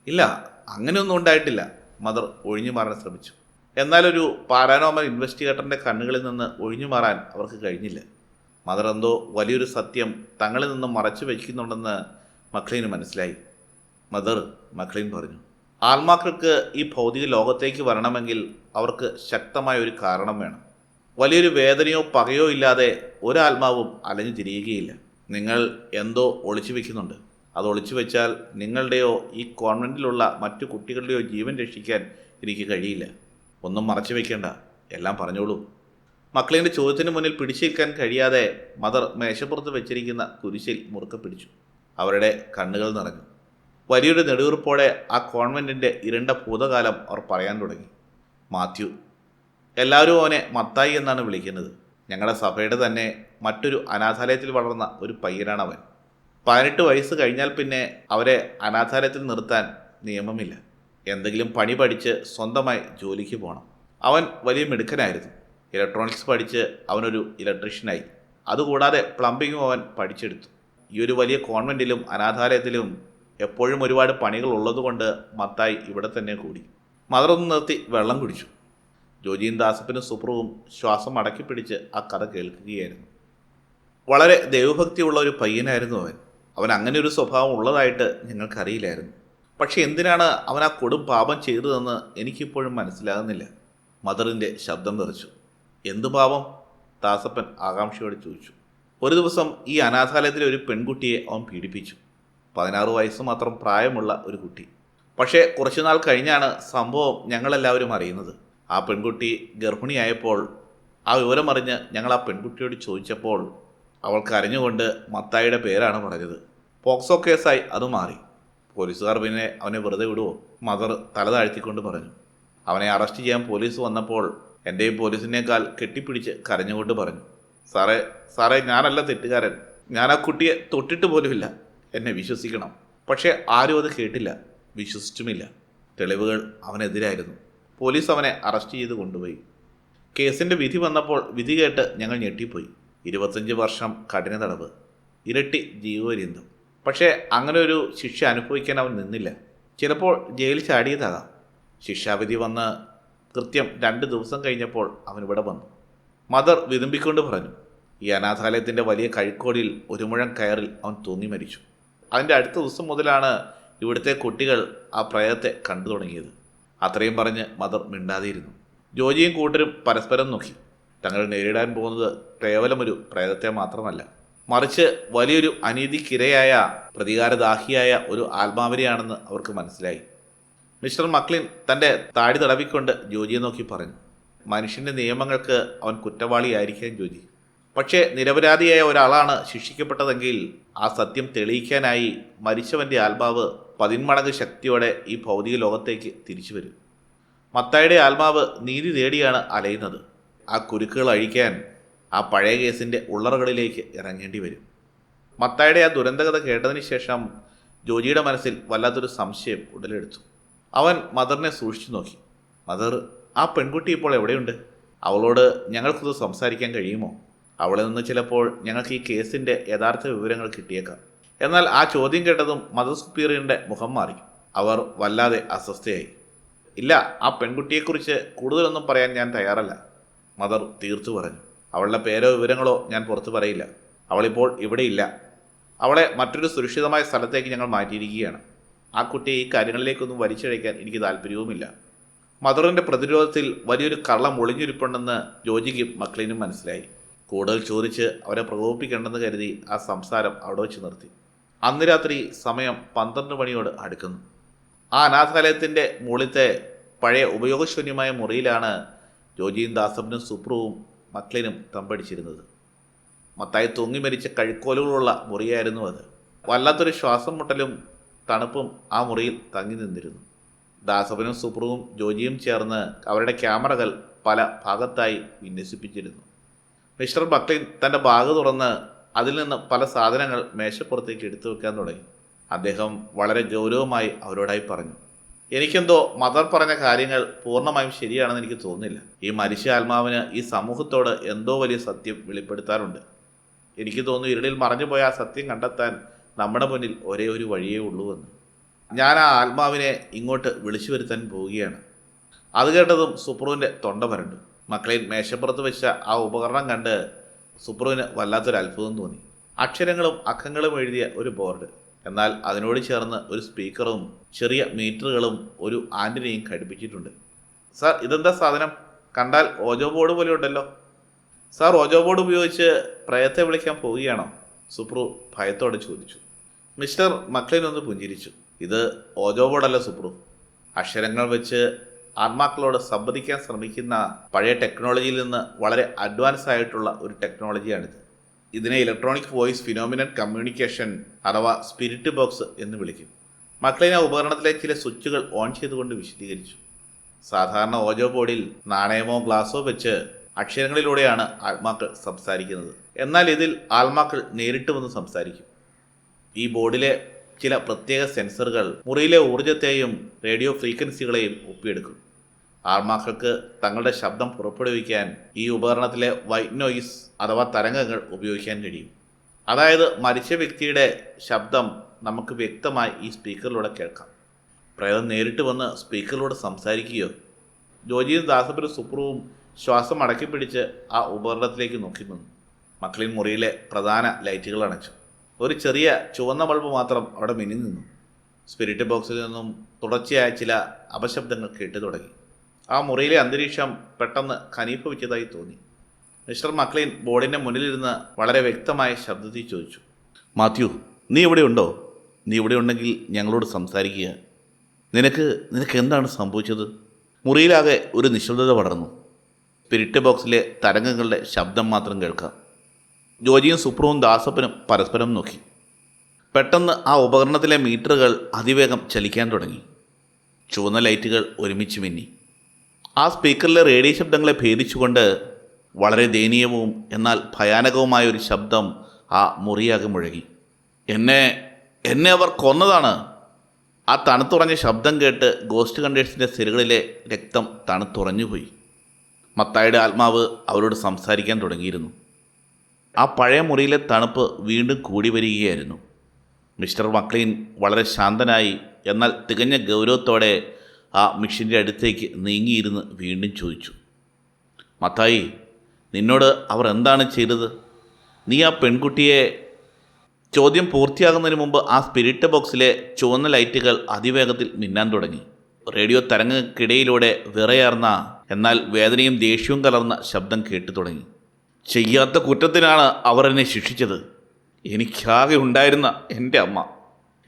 ഇല്ല, അങ്ങനെയൊന്നും ഉണ്ടായിട്ടില്ല. മദർ ഒഴിഞ്ഞു മാറാൻ ശ്രമിച്ചു. എന്നാലൊരു പാരാനോമൽ ഇൻവെസ്റ്റിഗേറ്ററിൻ്റെ കണ്ണുകളിൽ നിന്ന് ഒഴിഞ്ഞു മാറാൻ അവർക്ക് കഴിഞ്ഞില്ല. മദർ എന്തോ വലിയൊരു സത്യം തങ്ങളിൽ നിന്നും മറച്ചു വയ്ക്കുന്നുണ്ടെന്ന് മക്ലീന് മനസ്സിലായി. മദർ, മക്ലീൻ പറഞ്ഞു, ആത്മാക്കൾക്ക് ഈ ഭൗതിക ലോകത്തേക്ക് വരണമെങ്കിൽ അവർക്ക് ശക്തമായ ഒരു കാരണം വേണം. വലിയൊരു വേദനയോ പകയോ ഇല്ലാതെ ഒരാത്മാവും അലഞ്ഞു തിരിയുകയില്ല. നിങ്ങൾ എന്തോ ഒളിച്ചു വയ്ക്കുന്നുണ്ട്. അത് ഒളിച്ചു വെച്ചാൽ നിങ്ങളുടെയോ ഈ കോൺവെന്റിലുള്ള മറ്റു കുട്ടികളുടെയോ ജീവൻ രക്ഷിക്കാൻ എനിക്ക് കഴിയില്ല. ഒന്നും മറച്ചു വയ്ക്കേണ്ട, എല്ലാം പറഞ്ഞോളൂ. മക്ലീൻ്റെ ചോദ്യത്തിന് മുന്നിൽ പിടിച്ചേൽക്കാൻ കഴിയാതെ മദർ മേശപ്പുറത്ത് വെച്ചിരിക്കുന്ന കുരിശിൽ മുറുക്കെ പിടിച്ചു. അവരുടെ കണ്ണുകൾ നിറഞ്ഞു. വലിയൊരു നെടുവീർപ്പോടെ ആ കോൺവെന്റിൻ്റെ ഇരുണ്ട ഭൂതകാലം അവർ പറയാൻ തുടങ്ങി. മാത്യു, എല്ലാവരും അവനെ മത്തായി എന്നാണ് വിളിക്കുന്നത്. ഞങ്ങളുടെ സഭയുടെ തന്നെ മറ്റൊരു അനാഥാലയത്തിൽ വളർന്ന ഒരു പയ്യനാണ് അവൻ. 18 വയസ്സ് കഴിഞ്ഞാൽ പിന്നെ അവരെ അനാഥാലയത്തിൽ നിർത്താൻ നിയമമില്ല. എന്തെങ്കിലും പണി പഠിച്ച് സ്വന്തമായി ജോലിക്ക് പോകണം. അവൻ വലിയ മിടുക്കനായിരുന്നു. ഇലക്ട്രോണിക്സ് പഠിച്ച് അവനൊരു ഇലക്ട്രീഷ്യനായി. അതുകൂടാതെ പ്ലംബിങ്ങും അവൻ പഠിച്ചെടുത്തു. ഈ ഒരു വലിയ കോൺവെൻറ്റിലും അനാഥാലയത്തിലും എപ്പോഴും ഒരുപാട് പണികൾ ഉള്ളതുകൊണ്ട് മത്തായി ഇവിടെ തന്നെ കൂടി. മദറൊന്ന് നിർത്തി വെള്ളം കുടിച്ചു. ജോജിയും ദാസപ്പനും സുപ്രവും ശ്വാസം അടക്കി പിടിച്ച് ആ കഥ കേൾക്കുകയായിരുന്നു. വളരെ ദൈവഭക്തിയുള്ള ഒരു പയ്യനായിരുന്നു അവൻ. അവൻ അങ്ങനെ ഒരു സ്വഭാവം ഉള്ളതായിട്ട് ഞങ്ങൾക്കറിയില്ലായിരുന്നു. പക്ഷെ എന്തിനാണ് അവൻ ആ കൊടും പാപം ചെയ്തതെന്ന് എനിക്കിപ്പോഴും മനസ്സിലാകുന്നില്ല. മദറിൻ്റെ ശബ്ദം തെറിച്ചു. എന്തു പാപം? ദാസപ്പൻ ആകാംക്ഷയോടെ ചോദിച്ചു. ഒരു ദിവസം ഈ അനാഥാലയത്തിലെ ഒരു പെൺകുട്ടിയെ അവൻ പീഡിപ്പിച്ചു. 16 വയസ്സ് മാത്രം പ്രായമുള്ള ഒരു കുട്ടി. പക്ഷേ കുറച്ചുനാൾ കഴിഞ്ഞാണ് സംഭവം ഞങ്ങളെല്ലാവരും അറിയുന്നത്. ആ പെൺകുട്ടി ഗർഭിണിയായപ്പോൾ ആ വിവരമറിഞ്ഞ് ഞങ്ങൾ ആ പെൺകുട്ടിയോട് ചോദിച്ചപ്പോൾ അവൾ കരഞ്ഞുകൊണ്ട് മത്തായിയുടെ പേരാണ് പറഞ്ഞത്. പോക്സോ കേസായി അത് മാറി. പോലീസുകാർ പിന്നെ അവനെ വെറുതെ വിടുവോ? മദർ തല താഴ്ത്തിക്കൊണ്ട് പറഞ്ഞു. അവനെ അറസ്റ്റ് ചെയ്യാൻ പോലീസ് വന്നപ്പോൾ എൻ്റെയും പോലീസിനേക്കാൾ കെട്ടിപ്പിടിച്ച് കരഞ്ഞുകൊണ്ട് പറഞ്ഞു, സാറേ ഞാനല്ല തെറ്റുകാരൻ. ഞാൻ ആ കുട്ടിയെ തൊട്ടിട്ട് പോലുമില്ല. എന്നെ വിശ്വസിക്കണം. പക്ഷേ ആരും അത് കേട്ടില്ല, വിശ്വസിച്ചുമില്ല. തെളിവുകൾ അവനെതിരായിരുന്നു. പോലീസ് അവനെ അറസ്റ്റ് ചെയ്ത് കൊണ്ടുപോയി. കേസിൻ്റെ വിധി വന്നപ്പോൾ വിധി കേട്ട് ഞങ്ങൾ ഞെട്ടിപ്പോയി. 25 വർഷം കഠിന തടവ്, ഇരട്ടി ജീവപര്യന്തം. പക്ഷേ അങ്ങനെ ഒരു ശിക്ഷ അനുഭവിക്കാൻ അവൻ നിന്നില്ല. ചിലപ്പോൾ ജയിലിൽ ചാടിയതാകാം. ശിക്ഷാവിധി വന്ന് കൃത്യം 2 ദിവസം കഴിഞ്ഞപ്പോൾ അവൻ ഇവിടെ വന്നു. മദർ വിതുമ്പിക്കൊണ്ട് പറഞ്ഞു, ഈ അനാഥാലയത്തിൻ്റെ വലിയ കഴിക്കോടിയിൽ 1 മുഴം കയറിൽ അവൻ തൂങ്ങി മരിച്ചു. അതിൻ്റെ അടുത്ത ദിവസം മുതലാണ് ഇവിടുത്തെ കുട്ടികൾ ആ പ്രേതത്തെ കണ്ടു തുടങ്ങിയത്. അത്രയും പറഞ്ഞ് മദർ മിണ്ടാതിരുന്നു. ജോജിയും കൂട്ടരും പരസ്പരം നോക്കി. തങ്ങൾ നേരിടാൻ പോകുന്നത് കേവലം ഒരു പ്രേതത്തെ മാത്രമല്ല, മറിച്ച് വലിയൊരു അനീതിക്കിരയായ പ്രതികാരദാഹിയായ ഒരു ആത്മാവിനെയാണെന്ന് അവർക്ക് മനസ്സിലായി. മിസ്റ്റർ മക്ലിൻ തൻ്റെ താടി തടവിക്കൊണ്ട് ജോജിയെ നോക്കി പറഞ്ഞു, മനുഷ്യൻ്റെ നിയമങ്ങൾക്ക് അവൻ കുറ്റവാളിയായിരിക്കാൻ ജോജി. പക്ഷേ നിരപരാധിയായ ഒരാളാണ് ശിക്ഷിക്കപ്പെട്ടതെങ്കിൽ ആ സത്യം തെളിയിക്കാനായി മരിച്ചവൻ്റെ ആത്മാവ് 10 മടങ്ങ് ശക്തിയോടെ ഈ ഭൗതിക ലോകത്തേക്ക് തിരിച്ചു വരും. മത്തായിയുടെ ആത്മാവ് നീതി തേടിയാണ് അലയുന്നത്. ആ കുരുക്കുകൾ അഴിക്കാൻ ആ പഴയ കേസിൻ്റെ ഉള്ളറകളിലേക്ക് ഇറങ്ങേണ്ടി വരും. മത്തായിയുടെ ആ ദുരന്തകഥ കേട്ടതിന് ശേഷം ജോജിയുടെ മനസ്സിൽ വല്ലാത്തൊരു സംശയം ഉടലെടുത്തു. അവൻ മദറിനെ സൂക്ഷിച്ചു നോക്കി. മദർ, ആ പെൺകുട്ടി ഇപ്പോൾ എവിടെയുണ്ട്? അവളോട് ഞങ്ങൾക്കൊന്ന് സംസാരിക്കാൻ കഴിയുമോ? അവളിൽ നിന്ന് ചിലപ്പോൾ ഞങ്ങൾക്ക് ഈ കേസിൻ്റെ യഥാർത്ഥ വിവരങ്ങൾ കിട്ടിയേക്കാം. എന്നാൽ ആ ചോദ്യം കേട്ടതും മദർ സുപ്പീരിയറിൻ്റെ മുഖം മാറി. അവർ വല്ലാതെ അസ്വസ്ഥയായി. ഇല്ല, ആ പെൺകുട്ടിയെക്കുറിച്ച് കൂടുതലൊന്നും പറയാൻ ഞാൻ തയ്യാറല്ല, മദർ തീർത്തു പറഞ്ഞു. അവളുടെ പേരോ വിവരങ്ങളോ ഞാൻ പുറത്തു പറയില്ല. അവളിപ്പോൾ ഇവിടെയില്ല. അവളെ മറ്റൊരു സുരക്ഷിതമായ സ്ഥലത്തേക്ക് ഞങ്ങൾ മാറ്റിയിരിക്കുകയാണ്. ആ കുട്ടിയെ ഈ കാര്യങ്ങളിലേക്കൊന്നും വലിച്ചിഴയ്ക്കാൻ എനിക്ക് താല്പര്യവുമില്ല. മദറിൻ്റെ പ്രതിരോധത്തിൽ വലിയൊരു കള്ളം ഒളിഞ്ഞിരിപ്പുണ്ടെന്ന് ജോജിക്കും മക്ലിനും മനസ്സിലായി. കൂടുതൽ ചോദിച്ച് അവരെ പ്രകോപിപ്പിക്കേണ്ടെന്ന് കരുതി ആ സംസാരം അവിടെ വെച്ച് നിർത്തി. അന്ന് രാത്രി സമയം 12 മണിയോട് അടുക്കുന്നു. ആ അനാഥാലയത്തിൻ്റെ മുകളിലത്തെ പഴയ ഉപയോഗശൂന്യമായ മുറിയിലാണ് ജോജിയും ദാസപ്പനും സുപ്രുവും മക്ലിനും തമ്പടിച്ചിരുന്നത്. മത്തായി തൂങ്ങി മരിച്ച കഴുക്കോലുകളുള്ള മുറിയായിരുന്നു അത്. വല്ലാത്തൊരു ശ്വാസം മുട്ടലും തണുപ്പും ആ മുറിയിൽ തങ്ങി നിന്നിരുന്നു. ദാസപ്പനും സുപ്രുവും ജോജിയും ചേർന്ന് അവരുടെ ക്യാമറകൾ പല ഭാഗത്തായി വിന്യസിപ്പിച്ചിരുന്നു. മിസ്റ്റർ മക്ലിൻ തൻ്റെ ബാഗ് തുറന്ന് അതിൽ നിന്ന് പല സാധനങ്ങൾ മേശപ്പുറത്തേക്ക് എടുത്തു വെക്കാൻ തുടങ്ങി. അദ്ദേഹം വളരെ ഗൗരവമായി അവരോടായി പറഞ്ഞു, എനിക്കെന്തോ മദർ പറഞ്ഞ കാര്യങ്ങൾ പൂർണ്ണമായും ശരിയാണെന്ന് എനിക്ക് തോന്നുന്നില്ല. ഈ മരിച്ച ആത്മാവിന് ഈ സമൂഹത്തോട് എന്തോ വലിയ സത്യം വെളിപ്പെടുത്താറുണ്ട്. എനിക്ക് തോന്നുന്നു ഇരുളിൽ മറഞ്ഞുപോയ ആ സത്യം കണ്ടെത്താൻ നമ്മുടെ മുന്നിൽ ഒരേ ഒരു വഴിയേ ഉള്ളൂവെന്ന്. ഞാൻ ആ ആത്മാവിനെ ഇങ്ങോട്ട് വിളിച്ചു വരുത്താൻ പോവുകയാണ്. അത് കേട്ടതും സുപ്രുവിൻ്റെ തൊണ്ട വരണ്ടു. മക്ലിൻ മേശപ്പുറത്ത് വെച്ച ആ ഉപകരണം കണ്ട് സുപ്രുവിന് വല്ലാത്തൊരു അത്ഭുതം തോന്നി. അക്ഷരങ്ങളും അക്കങ്ങളും എഴുതിയ ഒരു ബോർഡ്, എന്നാൽ അതിനോട് ചേർന്ന് ഒരു സ്പീക്കറും ചെറിയ മീറ്ററുകളും ഒരു ആൻറ്റിനയും ഘടിപ്പിച്ചിട്ടുണ്ട്. സാർ, ഇതെന്താ സാധനം? കണ്ടാൽ ഓജോ ബോർഡ് പോലെ ഉണ്ടല്ലോ. സാർ, ഓജോ ബോർഡ് ഉപയോഗിച്ച് പ്രേതത്തെ വിളിക്കാൻ പോവുകയാണോ? സുപ്രു ഭയത്തോടെ ചോദിച്ചു. മിസ്റ്റർ മക്ലിൻ ഒന്ന് പുഞ്ചിരിച്ചു. ഇത് ഓജോ ബോർഡല്ല സുപ്രു. അക്ഷരങ്ങൾ വെച്ച് ആത്മാക്കളോട് സംവദിക്കാൻ ശ്രമിക്കുന്ന പഴയ ടെക്നോളജിയിൽ നിന്ന് വളരെ അഡ്വാൻസ് ആയിട്ടുള്ള ഒരു ടെക്നോളജിയാണിത്. ഇതിനെ ഇലക്ട്രോണിക് വോയിസ് ഫിനോമിനൽ കമ്മ്യൂണിക്കേഷൻ അഥവാ സ്പിരിറ്റ് ബോക്സ് എന്ന് വിളിക്കും. മക്ലിൻ ആ ഉപകരണത്തിലെ ചില സ്വിച്ചുകൾ ഓൺ ചെയ്തുകൊണ്ട് വിശദീകരിച്ചു. സാധാരണ ഓജോ ബോർഡിൽ നാണയമോ ഗ്ലാസോ വെച്ച് അക്ഷരങ്ങളിലൂടെയാണ് ആത്മാക്കൾ സംസാരിക്കുന്നത്. എന്നാൽ ഇതിൽ ആത്മാക്കൾ നേരിട്ട് വന്ന് സംസാരിക്കും. ഈ ബോർഡിലെ ചില പ്രത്യേക സെൻസറുകൾ മുറിയിലെ ഊർജത്തെയും റേഡിയോ ഫ്രീക്വൻസികളെയും ഒപ്പിയെടുക്കും. ആത്മാക്കൾക്ക് തങ്ങളുടെ ശബ്ദം പുറപ്പെടുവിക്കാൻ ഈ ഉപകരണത്തിലെ വൈറ്റ് നോയിസ് അഥവാ തരംഗങ്ങൾ ഉപയോഗിക്കാൻ കഴിയും. അതായത് മരിച്ച വ്യക്തിയുടെ ശബ്ദം നമുക്ക് വ്യക്തമായി ഈ സ്പീക്കറിലൂടെ കേൾക്കാം. പ്രേതം നേരിട്ട് വന്ന് സ്പീക്കറിലൂടെ സംസാരിക്കുകയോ? ജോജിയും ദാസപ്പനും സുപ്രുവും ശ്വാസം അടക്കിപ്പിടിച്ച് ആ ഉപകരണത്തിലേക്ക് നോക്കി നിന്നു. മക്കളിൻ മുറിയിലെ പ്രധാന ലൈറ്റുകൾ അണച്ചു. ഒരു ചെറിയ ചുവന്ന ബൾബ് മാത്രം അവിടെ മിന്നി നിന്നു. സ്പിരിറ്റ് ബോക്സിൽ നിന്നും തുടർച്ചയായ ചില അപശബ്ദങ്ങൾ കേട്ടു തുടങ്ങി. ആ മുറിയിലെ അന്തരീക്ഷം പെട്ടെന്ന് ഖനീഭവിച്ചതായി തോന്നി. മിസ്റ്റർ മക്ലീൻ ബോർഡിൻ്റെ മുന്നിലിരുന്ന് വളരെ വ്യക്തമായ ശബ്ദത്തിൽ ചോദിച്ചു, മാത്യു, നീ ഇവിടെ ഉണ്ടോ? നീ ഇവിടെ ഉണ്ടെങ്കിൽ ഞങ്ങളോട് സംസാരിക്കുക. നിനക്ക് എന്താണ് സംഭവിച്ചത്? മുറിയിലാകെ ഒരു നിശബ്ദത പടർന്നു. സ്പിരിറ്റ് ബോക്സിലെ തരംഗങ്ങളുടെ ശബ്ദം മാത്രം കേൾക്കാം. ജോജിയും സുപ്രവും ദാസപ്പനും പരസ്പരം നോക്കി. പെട്ടെന്ന് ആ ഉപകരണത്തിലെ മീറ്ററുകൾ അതിവേഗം ചലിക്കാൻ തുടങ്ങി. ചുവന്ന ലൈറ്റുകൾ ഒരുമിച്ച് മിന്നി. ആ സ്പീക്കറിലെ റേഡിയോ ശബ്ദങ്ങളെ ഭേദിച്ചുകൊണ്ട് വളരെ ദയനീയവും എന്നാൽ ഭയാനകവുമായ ഒരു ശബ്ദം ആ മുറിയാകെ മുഴങ്ങി. എന്നെ അവർ കൊന്നതാണ്. ആ തണുത്തുറഞ്ഞ ശബ്ദം കേട്ട് ഗോസ്റ്റ് ഹണ്ടേഴ്സിൻ്റെ സിരകളിലെ രക്തം തണുത്തുറഞ്ഞുപോയി. മത്തായിയുടെ ആത്മാവ് അവരോട് സംസാരിക്കാൻ തുടങ്ങിയിരുന്നു. ആ പഴയ മുറിയിലെ തണുപ്പ് വീണ്ടും കൂടി വരികയായിരുന്നു. മിസ്റ്റർ മക്ലീൻ വളരെ ശാന്തനായി എന്നാൽ തികഞ്ഞ ഗൗരവത്തോടെ ആ മിഷൻ്റെ അടുത്തേക്ക് നീങ്ങിയിരുന്ന് വീണ്ടും ചോദിച്ചു, മത്തായി, നിന്നോട് അവർ എന്താണ് ചെയ്തത്? നീ ആ പെൺകുട്ടിയെ... ചോദ്യം പൂർത്തിയാകുന്നതിന് മുമ്പ് ആ സ്പിരിറ്റ് ബോക്സിലെ ചുവന്ന ലൈറ്റുകൾ അതിവേഗത്തിൽ മിന്നാൻ തുടങ്ങി. റേഡിയോ തരംഗങ്ങൾക്കിടയിലൂടെ വിറയാർന്ന എന്നാൽ വേദനയും ദേഷ്യവും കലർന്ന ശബ്ദം കേട്ടു തുടങ്ങി. ചെയ്യാത്ത കുറ്റത്തിനാണ് അവർ എന്നെ ശിക്ഷിച്ചത്. എനിക്കാകെ ഉണ്ടായിരുന്ന എൻ്റെ അമ്മ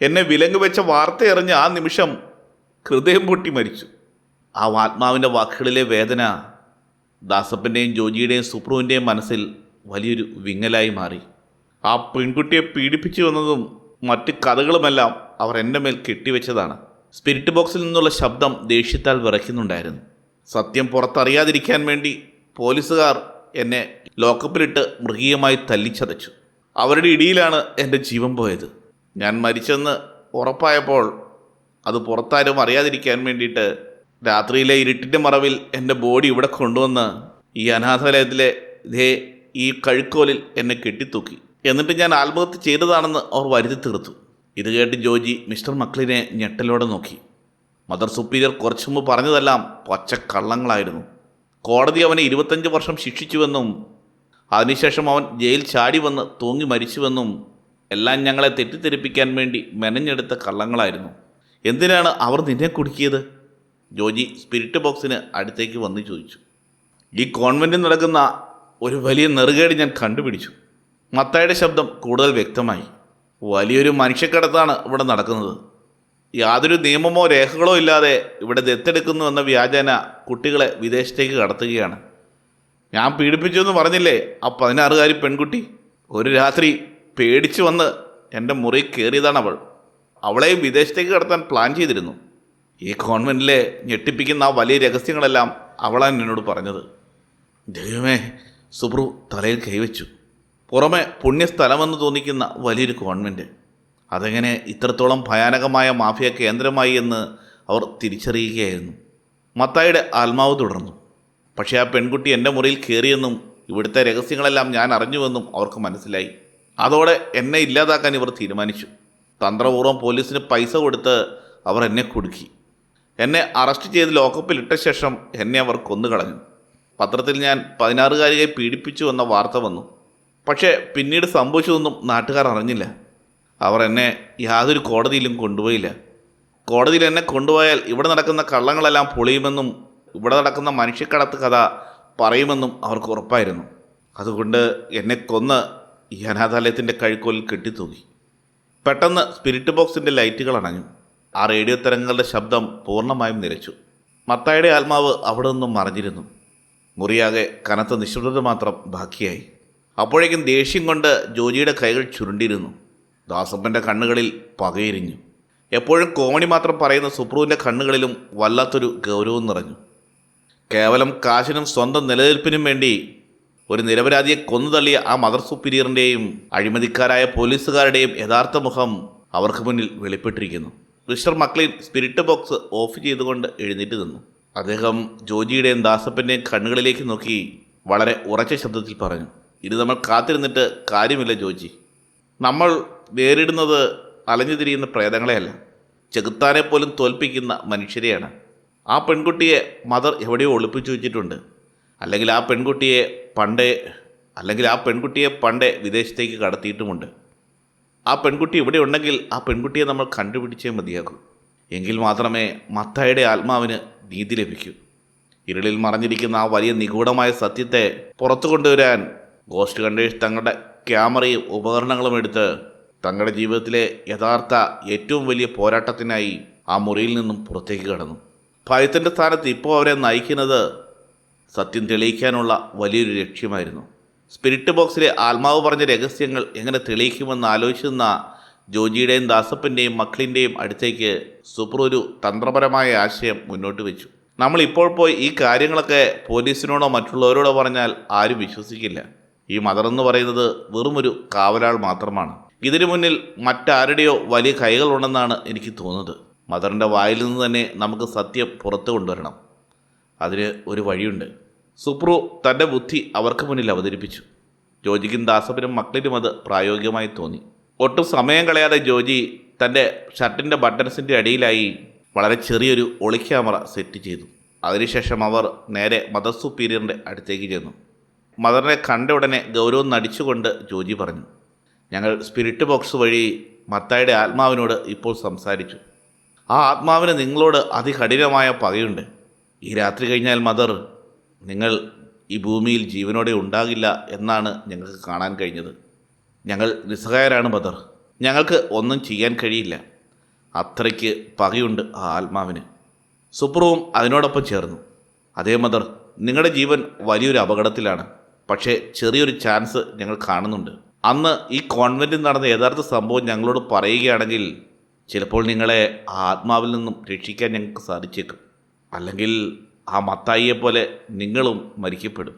എന്നെ വിലങ്ങ് വെച്ച വാർത്തയറിഞ്ഞ ആ നിമിഷം ഹൃദയം പൊട്ടി മരിച്ചു. ആ ആത്മാവിൻ്റെ വാക്കുകളിലെ വേദന ദാസപ്പൻ്റെയും ജോജിയുടെയും സുപ്രുവിൻ്റെയും മനസ്സിൽ വലിയൊരു വിങ്ങലായി മാറി. ആ പെൺകുട്ടിയെ പീഡിപ്പിച്ചു വന്നതും മറ്റ് കഥകളുമെല്ലാം അവർ എൻ്റെ മേൽ കെട്ടിവെച്ചതാണ്. സ്പിരിറ്റ് ബോക്സിൽ നിന്നുള്ള ശബ്ദം ദേഷ്യത്താൽ വിറയ്ക്കുന്നുണ്ടായിരുന്നു. സത്യം പുറത്തറിയാതിരിക്കാൻ വേണ്ടി പോലീസുകാർ എന്നെ ലോക്കപ്പിലിട്ട് മൃഗീയമായി തല്ലിച്ചതച്ചു. അവരുടെ ഇടിയിലാണ് എൻ്റെ ജീവൻ പോയത്. ഞാൻ മരിച്ചെന്ന് ഉറപ്പായപ്പോൾ അത് പുറത്താരും അറിയാതിരിക്കാൻ വേണ്ടിയിട്ട് രാത്രിയിലെ ഇരുട്ടിൻ്റെ മറവിൽ എൻ്റെ ബോഡി ഇവിടെ കൊണ്ടുവന്ന് ഈ അനാഥാലയത്തിലെ ഈ കഴുക്കോലിൽ എന്നെ കെട്ടിത്തൂക്കി. എന്നിട്ട് ഞാൻ ആത്മഹത്യ ചെയ്തതാണെന്ന് അവർ വരുത്തി തീർത്തു. ഇത് കേട്ട് ജോജി മിസ്റ്റർ മക്ലിനെ ഞെട്ടലോടെ നോക്കി. മദർ സുപ്പീരിയർ കുറച്ചു മുമ്പ് പറഞ്ഞതെല്ലാം പച്ചക്കള്ളങ്ങളായിരുന്നു. കോടതി അവനെ 25 വർഷം ശിക്ഷിച്ചുവെന്നും അതിനുശേഷം അവൻ ജയിൽ ചാടി വന്ന് തൂങ്ങി മരിച്ചുവെന്നും എല്ലാം ഞങ്ങളെ തെറ്റിദ്ധരിപ്പിക്കാൻ വേണ്ടി മെനഞ്ഞെടുത്ത കള്ളങ്ങളായിരുന്നു. എന്തിനാണ് അവർ നിന്നെ കുടുക്കിയത്? ജോജി സ്പിരിറ്റ് ബോക്സിന് അടുത്തേക്ക് വന്ന് ചോദിച്ചു. ഈ കോൺവെൻറ്റിൽ നടക്കുന്ന ഒരു വലിയ നെറുകേട് ഞാൻ കണ്ടുപിടിച്ചു. മത്തായിയുടെ ശബ്ദം കൂടുതൽ വ്യക്തമായി. വലിയൊരു മനുഷ്യക്കടത്താണ് ഇവിടെ നടക്കുന്നത്. യാതൊരു നിയമമോ രേഖകളോ ഇല്ലാതെ ഇവിടെ ദത്തെടുക്കുന്നു എന്ന വ്യാജേന കുട്ടികളെ വിദേശത്തേക്ക് കടത്തുകയാണ്. ഞാൻ പീഡിപ്പിച്ചു എന്ന് പറഞ്ഞില്ലേ ആ 16-കാരി പെൺകുട്ടി? ഒരു രാത്രി പേടിച്ചു വന്ന് എൻ്റെ മുറി കയറിയതാണ് അവൾ. അവളെയും വിദേശത്തേക്ക് കടത്താൻ പ്ലാൻ ചെയ്തിരുന്നു. ഈ കോൺവെൻറ്റിലെ ഞെട്ടിപ്പിക്കുന്ന ആ വലിയ രഹസ്യങ്ങളെല്ലാം അവളാണ് എന്നോട് പറഞ്ഞത്. ദൈവമേ! സുബ്രു തലയിൽ കൈവച്ചു. പുറമെ പുണ്യസ്ഥലമെന്ന് തോന്നിക്കുന്ന വലിയൊരു കോൺവെൻറ്റ് അതെങ്ങനെ ഇത്രത്തോളം ഭയാനകമായ മാഫിയ കേന്ദ്രമായി എന്ന് അവർ തിരിച്ചറിയുകയായിരുന്നു. മത്തായിയുടെ ആത്മാവ് തുടർന്നു. പക്ഷേ ആ പെൺകുട്ടി എൻ്റെ മുറിയിൽ കയറിയെന്നും ഇവിടുത്തെ രഹസ്യങ്ങളെല്ലാം ഞാൻ അറിഞ്ഞുവെന്നും അവർക്ക് മനസ്സിലായി. അതോടെ എന്നെ ഇല്ലാതാക്കാൻ ഇവർ തീരുമാനിച്ചു. തന്ത്രപൂർവ്വം പോലീസിന് പൈസ കൊടുത്ത് അവർ എന്നെ കുടുക്കി. എന്നെ അറസ്റ്റ് ചെയ്ത് ലോക്കപ്പിലിട്ട ശേഷം എന്നെ അവർ കൊന്നുകളഞ്ഞു. പത്രത്തിൽ ഞാൻ 16-കാരിയെ പീഡിപ്പിച്ചു എന്ന വാർത്ത വന്നു. പക്ഷേ പിന്നീട് സംഭവിച്ചതൊന്നും നാട്ടുകാർ അറിഞ്ഞില്ല. അവർ എന്നെ യാതൊരു കോടതിയിലും കൊണ്ടുപോയില്ല. കോടതിയിൽ എന്നെ കൊണ്ടുപോയാൽ ഇവിടെ നടക്കുന്ന കള്ളങ്ങളെല്ലാം പൊളിയുമെന്നും ഇവിടെ നടക്കുന്ന മനുഷ്യക്കടത്ത് കഥ പറയുമെന്നും അവർക്ക് ഉറപ്പായിരുന്നു. അതുകൊണ്ട് എന്നെ കൊന്ന് ഈ അനാഥാലയത്തിൻ്റെ കഴുക്കോലിൽ കെട്ടിത്തൂക്കി. പെട്ടെന്ന് സ്പിരിറ്റ് ബോക്സിൻ്റെ ലൈറ്റുകൾ അണഞ്ഞു. ആ റേഡിയോ തരംഗങ്ങളുടെ ശബ്ദം പൂർണ്ണമായും നിലച്ചു. മത്തായിയുടെ ആത്മാവ് അവിടെ നിന്നും മറഞ്ഞിരുന്നു. മുറിയാകെ കനത്ത നിശബ്ദത മാത്രം ബാക്കിയായി. അപ്പോഴേക്കും ദേഷ്യം കൊണ്ട് ജോജിയുടെ കൈകൾ ചുരുണ്ടിരുന്നു. ദാസപ്പൻ്റെ കണ്ണുകളിൽ പകയിരിഞ്ഞു. എപ്പോഴും കോമഡി മാത്രം പറയുന്ന സുപ്രുവിൻ്റെ കണ്ണുകളിലും വല്ലാത്തൊരു ഗൗരവം നിറഞ്ഞു. കേവലം കാശിനും സ്വന്തം നിലനിൽപ്പിനും വേണ്ടി ഒരു നിരപരാധിയെ കൊന്നുതള്ളിയ ആ മദർ സുപ്പീരിയറിൻ്റെയും അഴിമതിക്കാരായ പോലീസുകാരുടെയും യഥാർത്ഥ മുഖം അവർക്ക് മുന്നിൽ വെളിപ്പെട്ടിരിക്കുന്നു. Mister McLean spirit box off ചെയ്തുകൊണ്ട് എഴുന്നേറ്റ് നിന്നു. അദ്ദേഹം ജോജിയുടെയും ദാസപ്പൻ്റെയും കണ്ണുകളിലേക്ക് നോക്കി വളരെ ഉറച്ച ശബ്ദത്തിൽ പറഞ്ഞു, ഇത് നമ്മൾ കാത്തിരുന്നിട്ട് കാര്യമില്ല ജോജി. നമ്മൾ നേരിടുന്നത് അലഞ്ഞു തിരിയുന്ന പ്രേതങ്ങളെയല്ല, ചെകുത്താനെ പോലും തോൽപ്പിക്കുന്ന മനുഷ്യരെയാണ്. ആ പെൺകുട്ടിയെ മദർ എവിടെയോ ഒളിപ്പിച്ചു വെച്ചിട്ടുണ്ട്. അല്ലെങ്കിൽ ആ പെൺകുട്ടിയെ പണ്ടേ വിദേശത്തേക്ക് കടത്തിയിട്ടുമുണ്ട്. ആ പെൺകുട്ടി ഇവിടെ ഉണ്ടെങ്കിൽ ആ പെൺകുട്ടിയെ നമ്മൾ കണ്ടുപിടിച്ചേ മതിയാകും. എങ്കിൽ മാത്രമേ മത്തായിയുടെ ആത്മാവിന് നീതി ലഭിക്കൂ. ഇരുളിൽ മറഞ്ഞിരിക്കുന്ന ആ വലിയ നിഗൂഢമായ സത്യത്തെ പുറത്തു കൊണ്ടുവരാൻ ഗോസ്റ്റ് ഹണ്ടേഴ്സ് തങ്ങളുടെ ക്യാമറയും ഉപകരണങ്ങളും എടുത്ത് തങ്ങളുടെ ജീവിതത്തിലെ യഥാർത്ഥ ഏറ്റവും വലിയ പോരാട്ടത്തിനായി ആ മുറിയിൽ നിന്നും പുറത്തേക്ക് കടന്നു. ഭയത്തിൻ്റെ സ്ഥാനത്ത് ഇപ്പോൾ അവരെ നയിക്കുന്നത് സത്യം തെളിയിക്കാനുള്ള വലിയൊരു ലക്ഷ്യമായിരുന്നു. സ്പിരിറ്റ് ബോക്സിലെ ആത്മാവ് പറഞ്ഞ രഹസ്യങ്ങൾ എങ്ങനെ തെളിയിക്കുമെന്ന് ആലോചിക്കുന്ന ജോജിയുടെയും ദാസപ്പൻ്റെയും മക്ലിൻ്റെയും അടുത്തേക്ക് സുപ്രു ഒരു തന്ത്രപരമായ ആശയം മുന്നോട്ട് വെച്ചു. നമ്മളിപ്പോൾ പോയി ഈ കാര്യങ്ങളൊക്കെ പോലീസിനോടോ മറ്റുള്ളവരോടോ പറഞ്ഞാൽ ആരും വിശ്വസിക്കില്ല. ഈ മദറെന്ന് പറയുന്നത് വെറുമൊരു കാവലാൾ മാത്രമാണ്. ഇതിനു മുന്നിൽ മറ്റാരുടെയോ വലിയ കൈകളുണ്ടെന്നാണ് എനിക്ക് തോന്നുന്നത്. മദറിൻ്റെ വായിൽ നിന്ന് തന്നെ നമുക്ക് സത്യം പുറത്തു കൊണ്ടുവരണം. അതിന് ഒരു വഴിയുണ്ട്. സുപ്രു തൻ്റെ ബുദ്ധി അവർക്ക് മുന്നിൽ അവതരിപ്പിച്ചു. ജോജിക്കും ദാസപ്പനും മക്ലിനും അത് പ്രായോഗികമായി തോന്നി. ഒട്ടും സമയം കളയാതെ ജോജി തൻ്റെ ഷർട്ടിൻ്റെ ബട്ടൺസിൻ്റെ അടിയിലായി വളരെ ചെറിയൊരു ഒളിക്യാമറ സെറ്റ് ചെയ്തു. അതിനുശേഷം അവർ നേരെ മദർ സുപ്പീരിയറിൻ്റെ അടുത്തേക്ക് ചെന്നു. മദറിനെ കണ്ട ഉടനെ ഗൗരവം നടിച്ചുകൊണ്ട് ജോജി പറഞ്ഞു, ഞങ്ങൾ സ്പിരിറ്റ് ബോക്സ് വഴി മത്തായിയുടെ ആത്മാവിനോട് ഇപ്പോൾ സംസാരിച്ചു. ആ ആത്മാവിന് നിങ്ങളോട് അതികഠിനമായ പകയുണ്ട്. ഈ രാത്രി കഴിഞ്ഞാൽ മദർ, നിങ്ങൾ ഈ ഭൂമിയിൽ ജീവനോടെ ഉണ്ടാകില്ല എന്നാണ് ഞങ്ങൾക്ക് കാണാൻ കഴിഞ്ഞത്. ഞങ്ങൾ നിസ്സഹായരാണ് മദർ. ഞങ്ങൾക്ക് ഒന്നും ചെയ്യാൻ കഴിയില്ല. അത്രയ്ക്ക് പകയുണ്ട് ആ ആത്മാവിന്. സുപ്രുവും അതിനോടൊപ്പം ചേർന്നു. അതേ മദർ, നിങ്ങളുടെ ജീവൻ വലിയൊരു അപകടത്തിലാണ്. പക്ഷേ ചെറിയൊരു ചാൻസ് ഞങ്ങൾ കാണുന്നുണ്ട്. അന്ന് ഈ കോൺവെൻറ്റിൽ നടന്ന യഥാർത്ഥ സംഭവം ഞങ്ങളോട് പറയുകയാണെങ്കിൽ ചിലപ്പോൾ നിങ്ങളെ ആ ആത്മാവിൽ നിന്നും രക്ഷിക്കാൻ ഞങ്ങൾക്ക് സാധിച്ചേക്കും. അല്ലെങ്കിൽ ആ മത്തായിയെ പോലെ നിങ്ങളും മരിക്കപ്പെടും.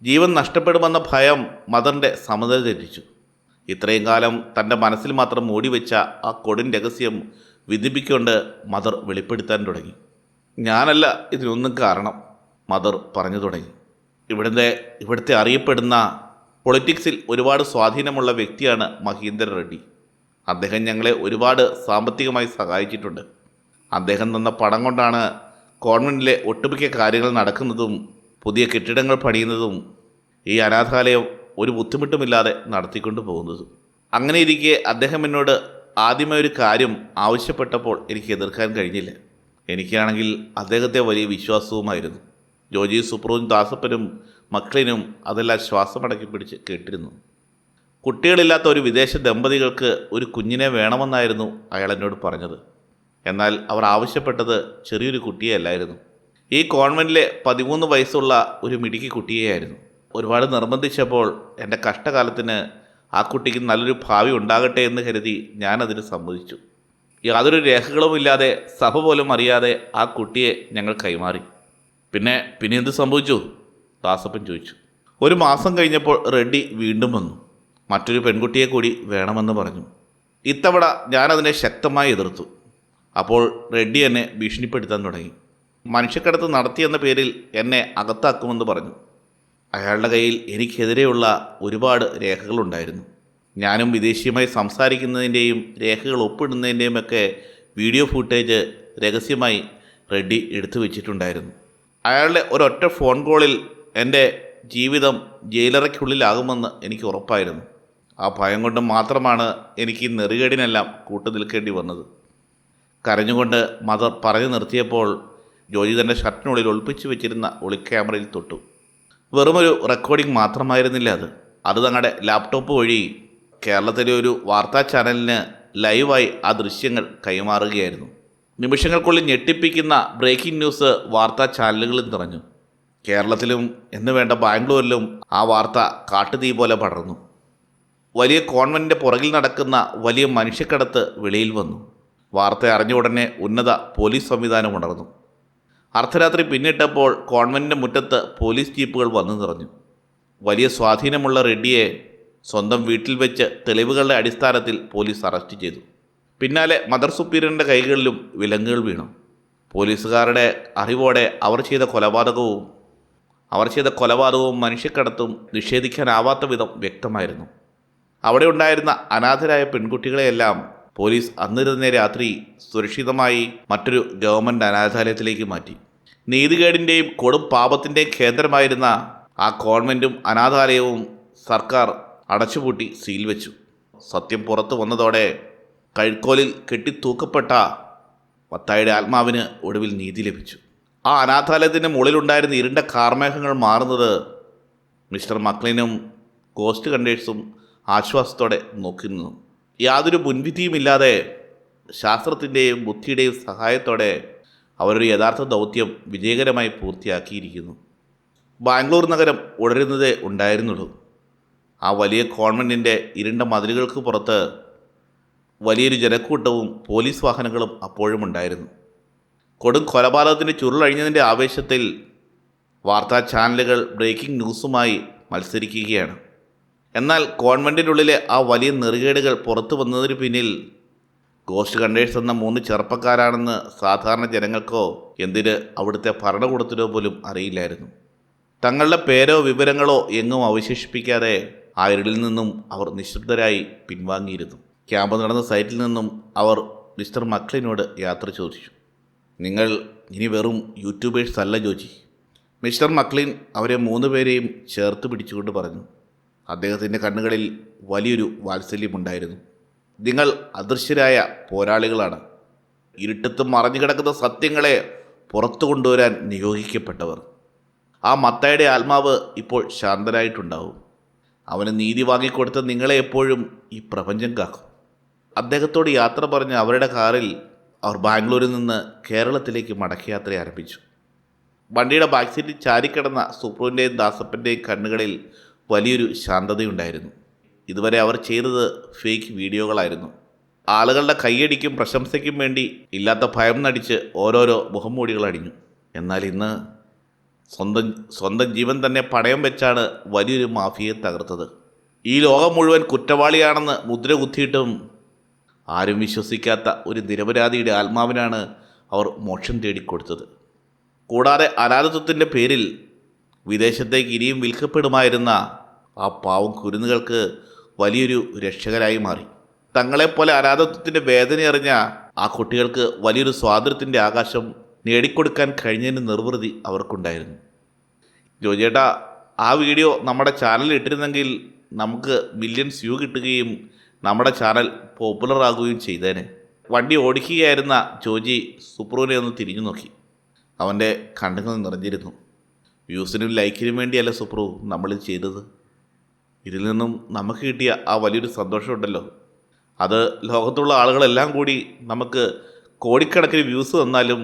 ജീവൻ നഷ്ടപ്പെടുമെന്ന ഭയം മദറിൻ്റെ സമനില തെറ്റിച്ചു. ഇത്രയും കാലം തൻ്റെ മനസ്സിൽ മാത്രം മൂടിവെച്ച ആ കൊടും രഹസ്യം വിധിപ്പിക്കൊണ്ട് മദർ വെളിപ്പെടുത്താൻ തുടങ്ങി. ഞാനല്ല ഇതിനൊന്നും കാരണം, മദർ പറഞ്ഞു തുടങ്ങി. ഇവിടുത്തെ അറിയപ്പെടുന്ന പൊളിറ്റിക്സിൽ ഒരുപാട് സ്വാധീനമുള്ള വ്യക്തിയാണ് മഹീന്ദർ റെഡ്ഡി. അദ്ദേഹം ഞങ്ങളെ ഒരുപാട് സാമ്പത്തികമായി സഹായിച്ചിട്ടുണ്ട്. അദ്ദേഹം തന്ന പണം കൊണ്ടാണ് കോൺവെൻറ്റിലെ ഒട്ടുമിക്ക കാര്യങ്ങൾ നടക്കുന്നതും പുതിയ കെട്ടിടങ്ങൾ പണിയുന്നതും ഈ അനാഥാലയം ഒരു ബുദ്ധിമുട്ടുമില്ലാതെ നടത്തിക്കൊണ്ടു പോകുന്നതും. അങ്ങനെ ഇരിക്കെ അദ്ദേഹം എന്നോട് ആദ്യമേ ഒരു കാര്യം ആവശ്യപ്പെട്ടപ്പോൾ എനിക്ക് എതിർക്കാൻ കഴിഞ്ഞില്ല. എനിക്കാണെങ്കിൽ അദ്ദേഹത്തെ വലിയ വിശ്വാസവുമായിരുന്നു. ജോജി, സുപ്രുവും ദാസപ്പനും മക്ലിനും അതെല്ലാം ശ്വാസമടക്കി പിടിച്ച് കേട്ടിരുന്നു. കുട്ടികളില്ലാത്ത ഒരു വിദേശ ദമ്പതികൾക്ക് ഒരു കുഞ്ഞിനെ വേണമെന്നായിരുന്നു അയാൾ എന്നോട് പറഞ്ഞത്. എന്നാൽ അവർ ആവശ്യപ്പെട്ടത് ചെറിയൊരു കുട്ടിയെയല്ലായിരുന്നു. ഈ കോൺവെൻറ്റിലെ 13 വയസ്സുള്ള ഒരു മിടുക്കി കുട്ടിയെയായിരുന്നു. ഒരുപാട് നിർബന്ധിച്ചപ്പോൾ എൻ്റെ കഷ്ടകാലത്തിന് ആ കുട്ടിക്ക് നല്ലൊരു ഭാവി ഉണ്ടാകട്ടെ എന്ന് കരുതി ഞാനതിന് സമ്മതിച്ചു. യാതൊരു രേഖകളുമില്ലാതെ സഭ പോലും അറിയാതെ ആ കുട്ടിയെ ഞങ്ങൾ കൈമാറി. പിന്നെ എന്ത് സംഭവിച്ചു? ദാസപ്പൻ ചോദിച്ചു. 1 മാസം കഴിഞ്ഞപ്പോൾ റെഡ്ഡി വീണ്ടും വന്നു. മറ്റൊരു പെൺകുട്ടിയെ കൂടി വേണമെന്ന് പറഞ്ഞു. ഇത്തവണ ഞാനതിനെ ശക്തമായി എതിർത്തു. അപ്പോൾ റെഡ്ഡി എന്നെ ഭീഷണിപ്പെടുത്താൻ തുടങ്ങി. മനുഷ്യക്കടത്ത് നടത്തിയെന്ന പേരിൽ എന്നെ അകത്താക്കുമെന്ന് പറഞ്ഞു. അയാളുടെ കയ്യിൽ എനിക്കെതിരെയുള്ള ഒരുപാട് രേഖകളുണ്ടായിരുന്നു. ഞാനും വിദേശിയുമായി സംസാരിക്കുന്നതിൻ്റെയും രേഖകൾ ഒപ്പിടുന്നതിൻ്റെയും ഒക്കെ വീഡിയോ ഫുട്ടേജ് രഹസ്യമായി റെഡ്ഡി എടുത്തു വെച്ചിട്ടുണ്ടായിരുന്നു. അയാളുടെ ഒരൊറ്റ ഫോൺ കോളിൽ എൻ്റെ ജീവിതം ജയിലറയ്ക്കുള്ളിലാകുമെന്ന് എനിക്ക് ഉറപ്പായിരുന്നു. ആ ഭയം കൊണ്ട് മാത്രമാണ് എനിക്ക് ഈ നെറുകേടിനെല്ലാം കൂട്ടുനിൽക്കേണ്ടി വന്നത്. കരഞ്ഞുകൊണ്ട് മദർ പറഞ്ഞു നിർത്തിയപ്പോൾ ജോജി തൻ്റെ ഷർട്ടിനുള്ളിൽ ഒളിപ്പിച്ചു വെച്ചിരുന്ന ഒളിക്യാമറയിൽ തൊട്ടു. വെറുമൊരു റെക്കോർഡിംഗ് മാത്രമായിരുന്നില്ല അത് തങ്ങളുടെ ലാപ്ടോപ്പ് വഴി കേരളത്തിലെ ഒരു വാർത്താ ചാനലിന് ലൈവായി ആ ദൃശ്യങ്ങൾ കൈമാറുകയായിരുന്നു. നിമിഷങ്ങൾക്കുള്ളിൽ ഞെട്ടിപ്പിക്കുന്ന ബ്രേക്കിംഗ് ന്യൂസ് വാർത്താ ചാനലുകളിൽ നിറഞ്ഞു. കേരളത്തിലും എന്ന് വേണ്ട ബാംഗ്ലൂരിലും ആ വാർത്ത കാട്ടുതീ പോലെ പടർന്നു. വലിയ കോൺവെൻറ്റിൻ്റെ പുറകിൽ നടക്കുന്ന വലിയ മനുഷ്യക്കടത്ത് വെളിയിൽ വന്നു. വാർത്ത അറിഞ്ഞ ഉടനെ ഉന്നത പോലീസ് സംവിധാനം ഉണർന്നു. അർദ്ധരാത്രി പിന്നിട്ടപ്പോൾ കോൺവെൻറ്റിൻ്റെ മുറ്റത്ത് പോലീസ് ജീപ്പുകൾ വന്നു നിറഞ്ഞു. വലിയ സ്വാധീനമുള്ള റെഡ്ഡിയെ സ്വന്തം വീട്ടിൽ വെച്ച് തെളിവുകളുടെ അടിസ്ഥാനത്തിൽ പോലീസ് അറസ്റ്റ് ചെയ്തു. പിന്നാലെ മദർ സുപ്പീരിയറിൻ്റെ കൈകളിലും വിലങ്ങുകൾ വീണു. പോലീസുകാരുടെ അറിവോടെ അവർ ചെയ്ത കൊലപാതകവും മനുഷ്യക്കടത്തും നിഷേധിക്കാനാവാത്ത വിധം വ്യക്തമായിരുന്നു. അവിടെ ഉണ്ടായിരുന്ന അനാഥരായ പെൺകുട്ടികളെയെല്ലാം പോലീസ് അന്ന് തന്നെ രാത്രി സുരക്ഷിതമായി മറ്റൊരു ഗവൺമെൻറ് അനാഥാലയത്തിലേക്ക് മാറ്റി. നീതികേടിൻ്റെയും കൊടും പാപത്തിൻ്റെയും കേന്ദ്രമായിരുന്ന ആ കോൺവെൻറ്റും അനാഥാലയവും സർക്കാർ അടച്ചുപൂട്ടി സീൽ വെച്ചു. സത്യം പുറത്തു വന്നതോടെ കഴുക്കോലിൽ കെട്ടിത്തൂക്കപ്പെട്ട മത്തായിയുടെ ആത്മാവിന് ഒടുവിൽ നീതി ലഭിച്ചു. ആ അനാഥാലയത്തിൻ്റെ മുകളിലുണ്ടായിരുന്ന ഇരുണ്ട കാർമേഘങ്ങൾ മാറുന്നത് മിസ്റ്റർ മക്ലിനും ഗോസ്റ്റ് കണ്ടേഴ്സും ആശ്വാസത്തോടെ നോക്കി നിന്നു. യാതൊരു മുൻവിധിയുമില്ലാതെ ശാസ്ത്രത്തിൻ്റെയും ബുദ്ധിയുടെയും സഹായത്തോടെ അവരൊരു യഥാർത്ഥ ദൗത്യം വിജയകരമായി പൂർത്തിയാക്കിയിരിക്കുന്നു. ബാംഗ്ലൂർ നഗരം ഉണരുന്നതേ ഉണ്ടായിരുന്നുള്ളൂ. ആ വലിയ കോൺവെൻറ്റിൻ്റെ ഇരുണ്ട മതിലുകൾക്ക് പുറത്ത് വലിയൊരു ജനക്കൂട്ടവും പോലീസ് വാഹനങ്ങളും അപ്പോഴും ഉണ്ടായിരുന്നു. കൊടും കൊലപാതകത്തിൻ്റെ ചുരുളഴിഞ്ഞതിൻ്റെ ആവേശത്തിൽ വാർത്താ ചാനലുകൾ ബ്രേക്കിംഗ് ന്യൂസുമായി മത്സരിക്കുകയാണ്. എന്നാൽ കോൺവെൻറ്റിനുള്ളിലെ ആ വലിയ നെറുകേടുകൾ പുറത്തു വന്നതിന് പിന്നിൽ ഗോസ്റ്റ് കണ്ടേഴ്സ് എന്ന 3 ചെറുപ്പക്കാരാണെന്ന് സാധാരണ ജനങ്ങൾക്കോ എന്തിന് അവിടുത്തെ ഭരണകൂടത്തിനോ പോലും അറിയില്ലായിരുന്നു. തങ്ങളുടെ പേരോ വിവരങ്ങളോ എങ്ങും അവശേഷിപ്പിക്കാതെ ആ ഇരുളിൽ നിന്നും അവർ നിശബ്ദരായി പിൻവാങ്ങിയിരുന്നു. ക്യാമ്പ് നടന്ന സൈറ്റിൽ നിന്നും അവർ മിസ്റ്റർ മക്ലിനോട് യാത്ര ചോദിച്ചു. നിങ്ങൾ ഇനി വെറും യൂട്യൂബേഴ്സ് അല്ല ജോജി. മിസ്റ്റർ മക്ലിൻ അവരെ 3 പേരെയും ചേർത്ത് പിടിച്ചുകൊണ്ട് പറഞ്ഞു. അദ്ദേഹത്തിൻ്റെ കണ്ണുകളിൽ വലിയൊരു വാത്സല്യമുണ്ടായിരുന്നു. നിങ്ങൾ അദൃശ്യരായ പോരാളികളാണ്. ഇരുട്ടത്ത് മറഞ്ഞു കിടക്കുന്ന സത്യങ്ങളെ പുറത്തു കൊണ്ടുവരാൻ നിയോഗിക്കപ്പെട്ടവർ. ആ മത്തായിയുടെ ആത്മാവ് ഇപ്പോൾ ശാന്തനായിട്ടുണ്ടാവും. അവന് നീതി വാങ്ങിക്കൊടുത്ത നിങ്ങളെ എപ്പോഴും ഈ പ്രപഞ്ചം കാക്കും. അദ്ദേഹത്തോട് യാത്ര പറഞ്ഞ് അവരുടെ കാറിൽ അവർ ബാംഗ്ലൂരിൽ നിന്ന് കേരളത്തിലേക്ക് മടക്കയാത്ര ആരംഭിച്ചു. വണ്ടിയുടെ ബാക്ക് സീറ്റിൽ ചാരിക്കിടന്ന സുപ്രുവിൻ്റെയും ദാസപ്പൻ്റെയും കണ്ണുകളിൽ വലിയൊരു ശാന്തതയുണ്ടായിരുന്നു. ഇതുവരെ അവർ ചെയ്തത് ഫേക്ക് വീഡിയോകളായിരുന്നു. ആളുകളുടെ കൈയടിക്കും പ്രശംസയ്ക്കും വേണ്ടി ഇല്ലാത്ത ഭയം നടിച്ച് ഓരോരോ മുഖംമൂടികൾ അടിഞ്ഞു. എന്നാൽ ഇന്ന് സ്വന്തം ജീവൻ തന്നെ പണയം വെച്ചാണ് വലിയൊരു മാഫിയയെ തകർത്തത്. ഈ ലോകം മുഴുവൻ കുറ്റവാളിയാണെന്ന് മുദ്ര കുത്തിയിട്ടും ആരും വിശ്വസിക്കാത്ത ഒരു നിരപരാധിയുടെ ആത്മാവിനാണ് അവർ മോക്ഷം തേടിക്കൊടുത്തത്. കൂടാതെ അനാഥത്വത്തിൻ്റെ പേരിൽ വിദേശത്തേക്ക് ഇനിയും വിൽക്കപ്പെടുമായിരുന്ന ആ പാവം കുരുന്നുകൾക്ക് വലിയൊരു രക്ഷകരായി മാറി. തങ്ങളെപ്പോലെ അനാഥത്വത്തിൻ്റെ വേദന അറിഞ്ഞ ആ കുട്ടികൾക്ക് വലിയൊരു സ്വാതന്ത്ര്യത്തിൻ്റെ ആകാശം നേടിക്കൊടുക്കാൻ കഴിഞ്ഞതിന് നിർവൃതി അവർക്കുണ്ടായിരുന്നു. ജോജേട്ടാ, ആ വീഡിയോ നമ്മുടെ ചാനലിൽ ഇട്ടിരുന്നെങ്കിൽ നമുക്ക് മില്യൺസ് വ്യൂ കിട്ടുകയും നമ്മുടെ ചാനൽ പോപ്പുലർ ആകുകയും ചെയ്തേനെ. വണ്ടി ഓടിക്കുകയായിരുന്ന ജോജി സുപ്രുവിനെ ഒന്ന് തിരിഞ്ഞു നോക്കി. അവൻ്റെ കണ്ണുകൾ നിറഞ്ഞിരുന്നു. വ്യൂസിനും ലൈക്കിനും വേണ്ടിയല്ല സുപ്രു നമ്മളിത് ചെയ്തത്. ഇതിൽ നിന്നും നമുക്ക് കിട്ടിയ ആ വലിയൊരു സന്തോഷമുണ്ടല്ലോ, അത് ലോകത്തുള്ള ആളുകളെല്ലാം കൂടി നമുക്ക് കോടിക്കണക്കിന് വ്യൂസ് തന്നാലും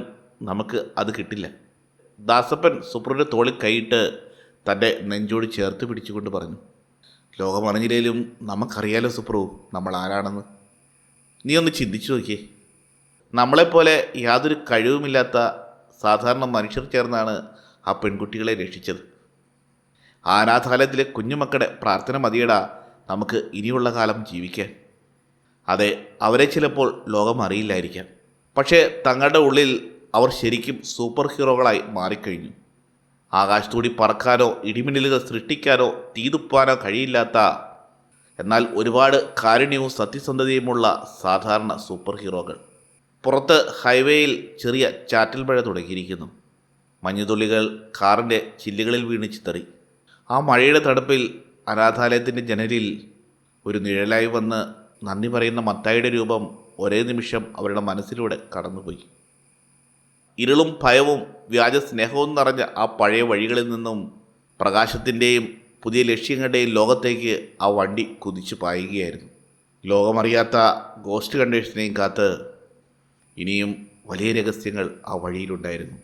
നമുക്ക് അത് കിട്ടില്ല. ദാസപ്പൻ സുപ്രുവിൻ്റെ തോളിൽ കൈയിട്ട് തൻ്റെ നെഞ്ചോട് ചേർത്ത് പിടിച്ചുകൊണ്ട് പറഞ്ഞു. ലോകമറിഞ്ഞില്ലേലും നമുക്കറിയാലോ സുപ്രു നമ്മൾ ആരാണെന്ന്. നീ ഒന്ന് ചിന്തിച്ചു നോക്കിയേ. നമ്മളെപ്പോലെ യാതൊരു കഴിവുമില്ലാത്ത സാധാരണ മനുഷ്യർ ചേർന്നാണ് ആ പെൺകുട്ടികളെ രക്ഷിച്ചത്. ആ അനാഥാലയത്തിലെ കുഞ്ഞുമക്കളുടെ പ്രാർത്ഥന മതിയടാ നമുക്ക് ഇനിയുള്ള കാലം ജീവിക്കാൻ. അതെ, അവരെ ചിലപ്പോൾ ലോകം അറിയില്ലായിരിക്കാം, പക്ഷേ തങ്ങളുടെ ഉള്ളിൽ അവർ ശരിക്കും സൂപ്പർ ഹീറോകളായി മാറിക്കഴിഞ്ഞു. ആകാശത്തൂടി പറക്കാനോ ഇടിമിന്നലുകൾ സൃഷ്ടിക്കാനോ തീതുപ്പാനോ കഴിയില്ലാത്ത, എന്നാൽ ഒരുപാട് കാരുണ്യവും സത്യസന്ധതയുമുള്ള സാധാരണ സൂപ്പർ ഹീറോകൾ. പുറത്ത് ഹൈവേയിൽ ചെറിയ ചാറ്റൽ മഴ തുടങ്ങിയിരിക്കുന്നു. മഞ്ഞുതുള്ളികൾ കാറിൻ്റെ ചില്ലുകളിൽ വീണ് ചിതറി. ആ മഴയുടെ തണുപ്പിൽ അനാഥാലയത്തിൻ്റെ ജനലിൽ ഒരു നിഴലായി വന്ന് നന്ദി പറയുന്ന മത്തായിയുടെ രൂപം ഒരേ നിമിഷം അവരുടെ മനസ്സിലൂടെ കടന്നുപോയി. ഇരുളും ഭയവും വ്യാജ സ്നേഹവും നിറഞ്ഞ ആ പഴയ വഴികളിൽ നിന്നും പ്രകാശത്തിൻ്റെയും പുതിയ ലക്ഷ്യങ്ങളുടെയും ലോകത്തേക്ക് ആ വണ്ടി കുതിച്ചു പായുകയായിരുന്നു. ലോകമറിയാത്ത ഗോസ്റ്റ് കണ്ടേഴ്സിനെയും കാത്ത് ഇനിയും വലിയ രഹസ്യങ്ങൾ ആ വഴിയിലുണ്ടായിരുന്നു.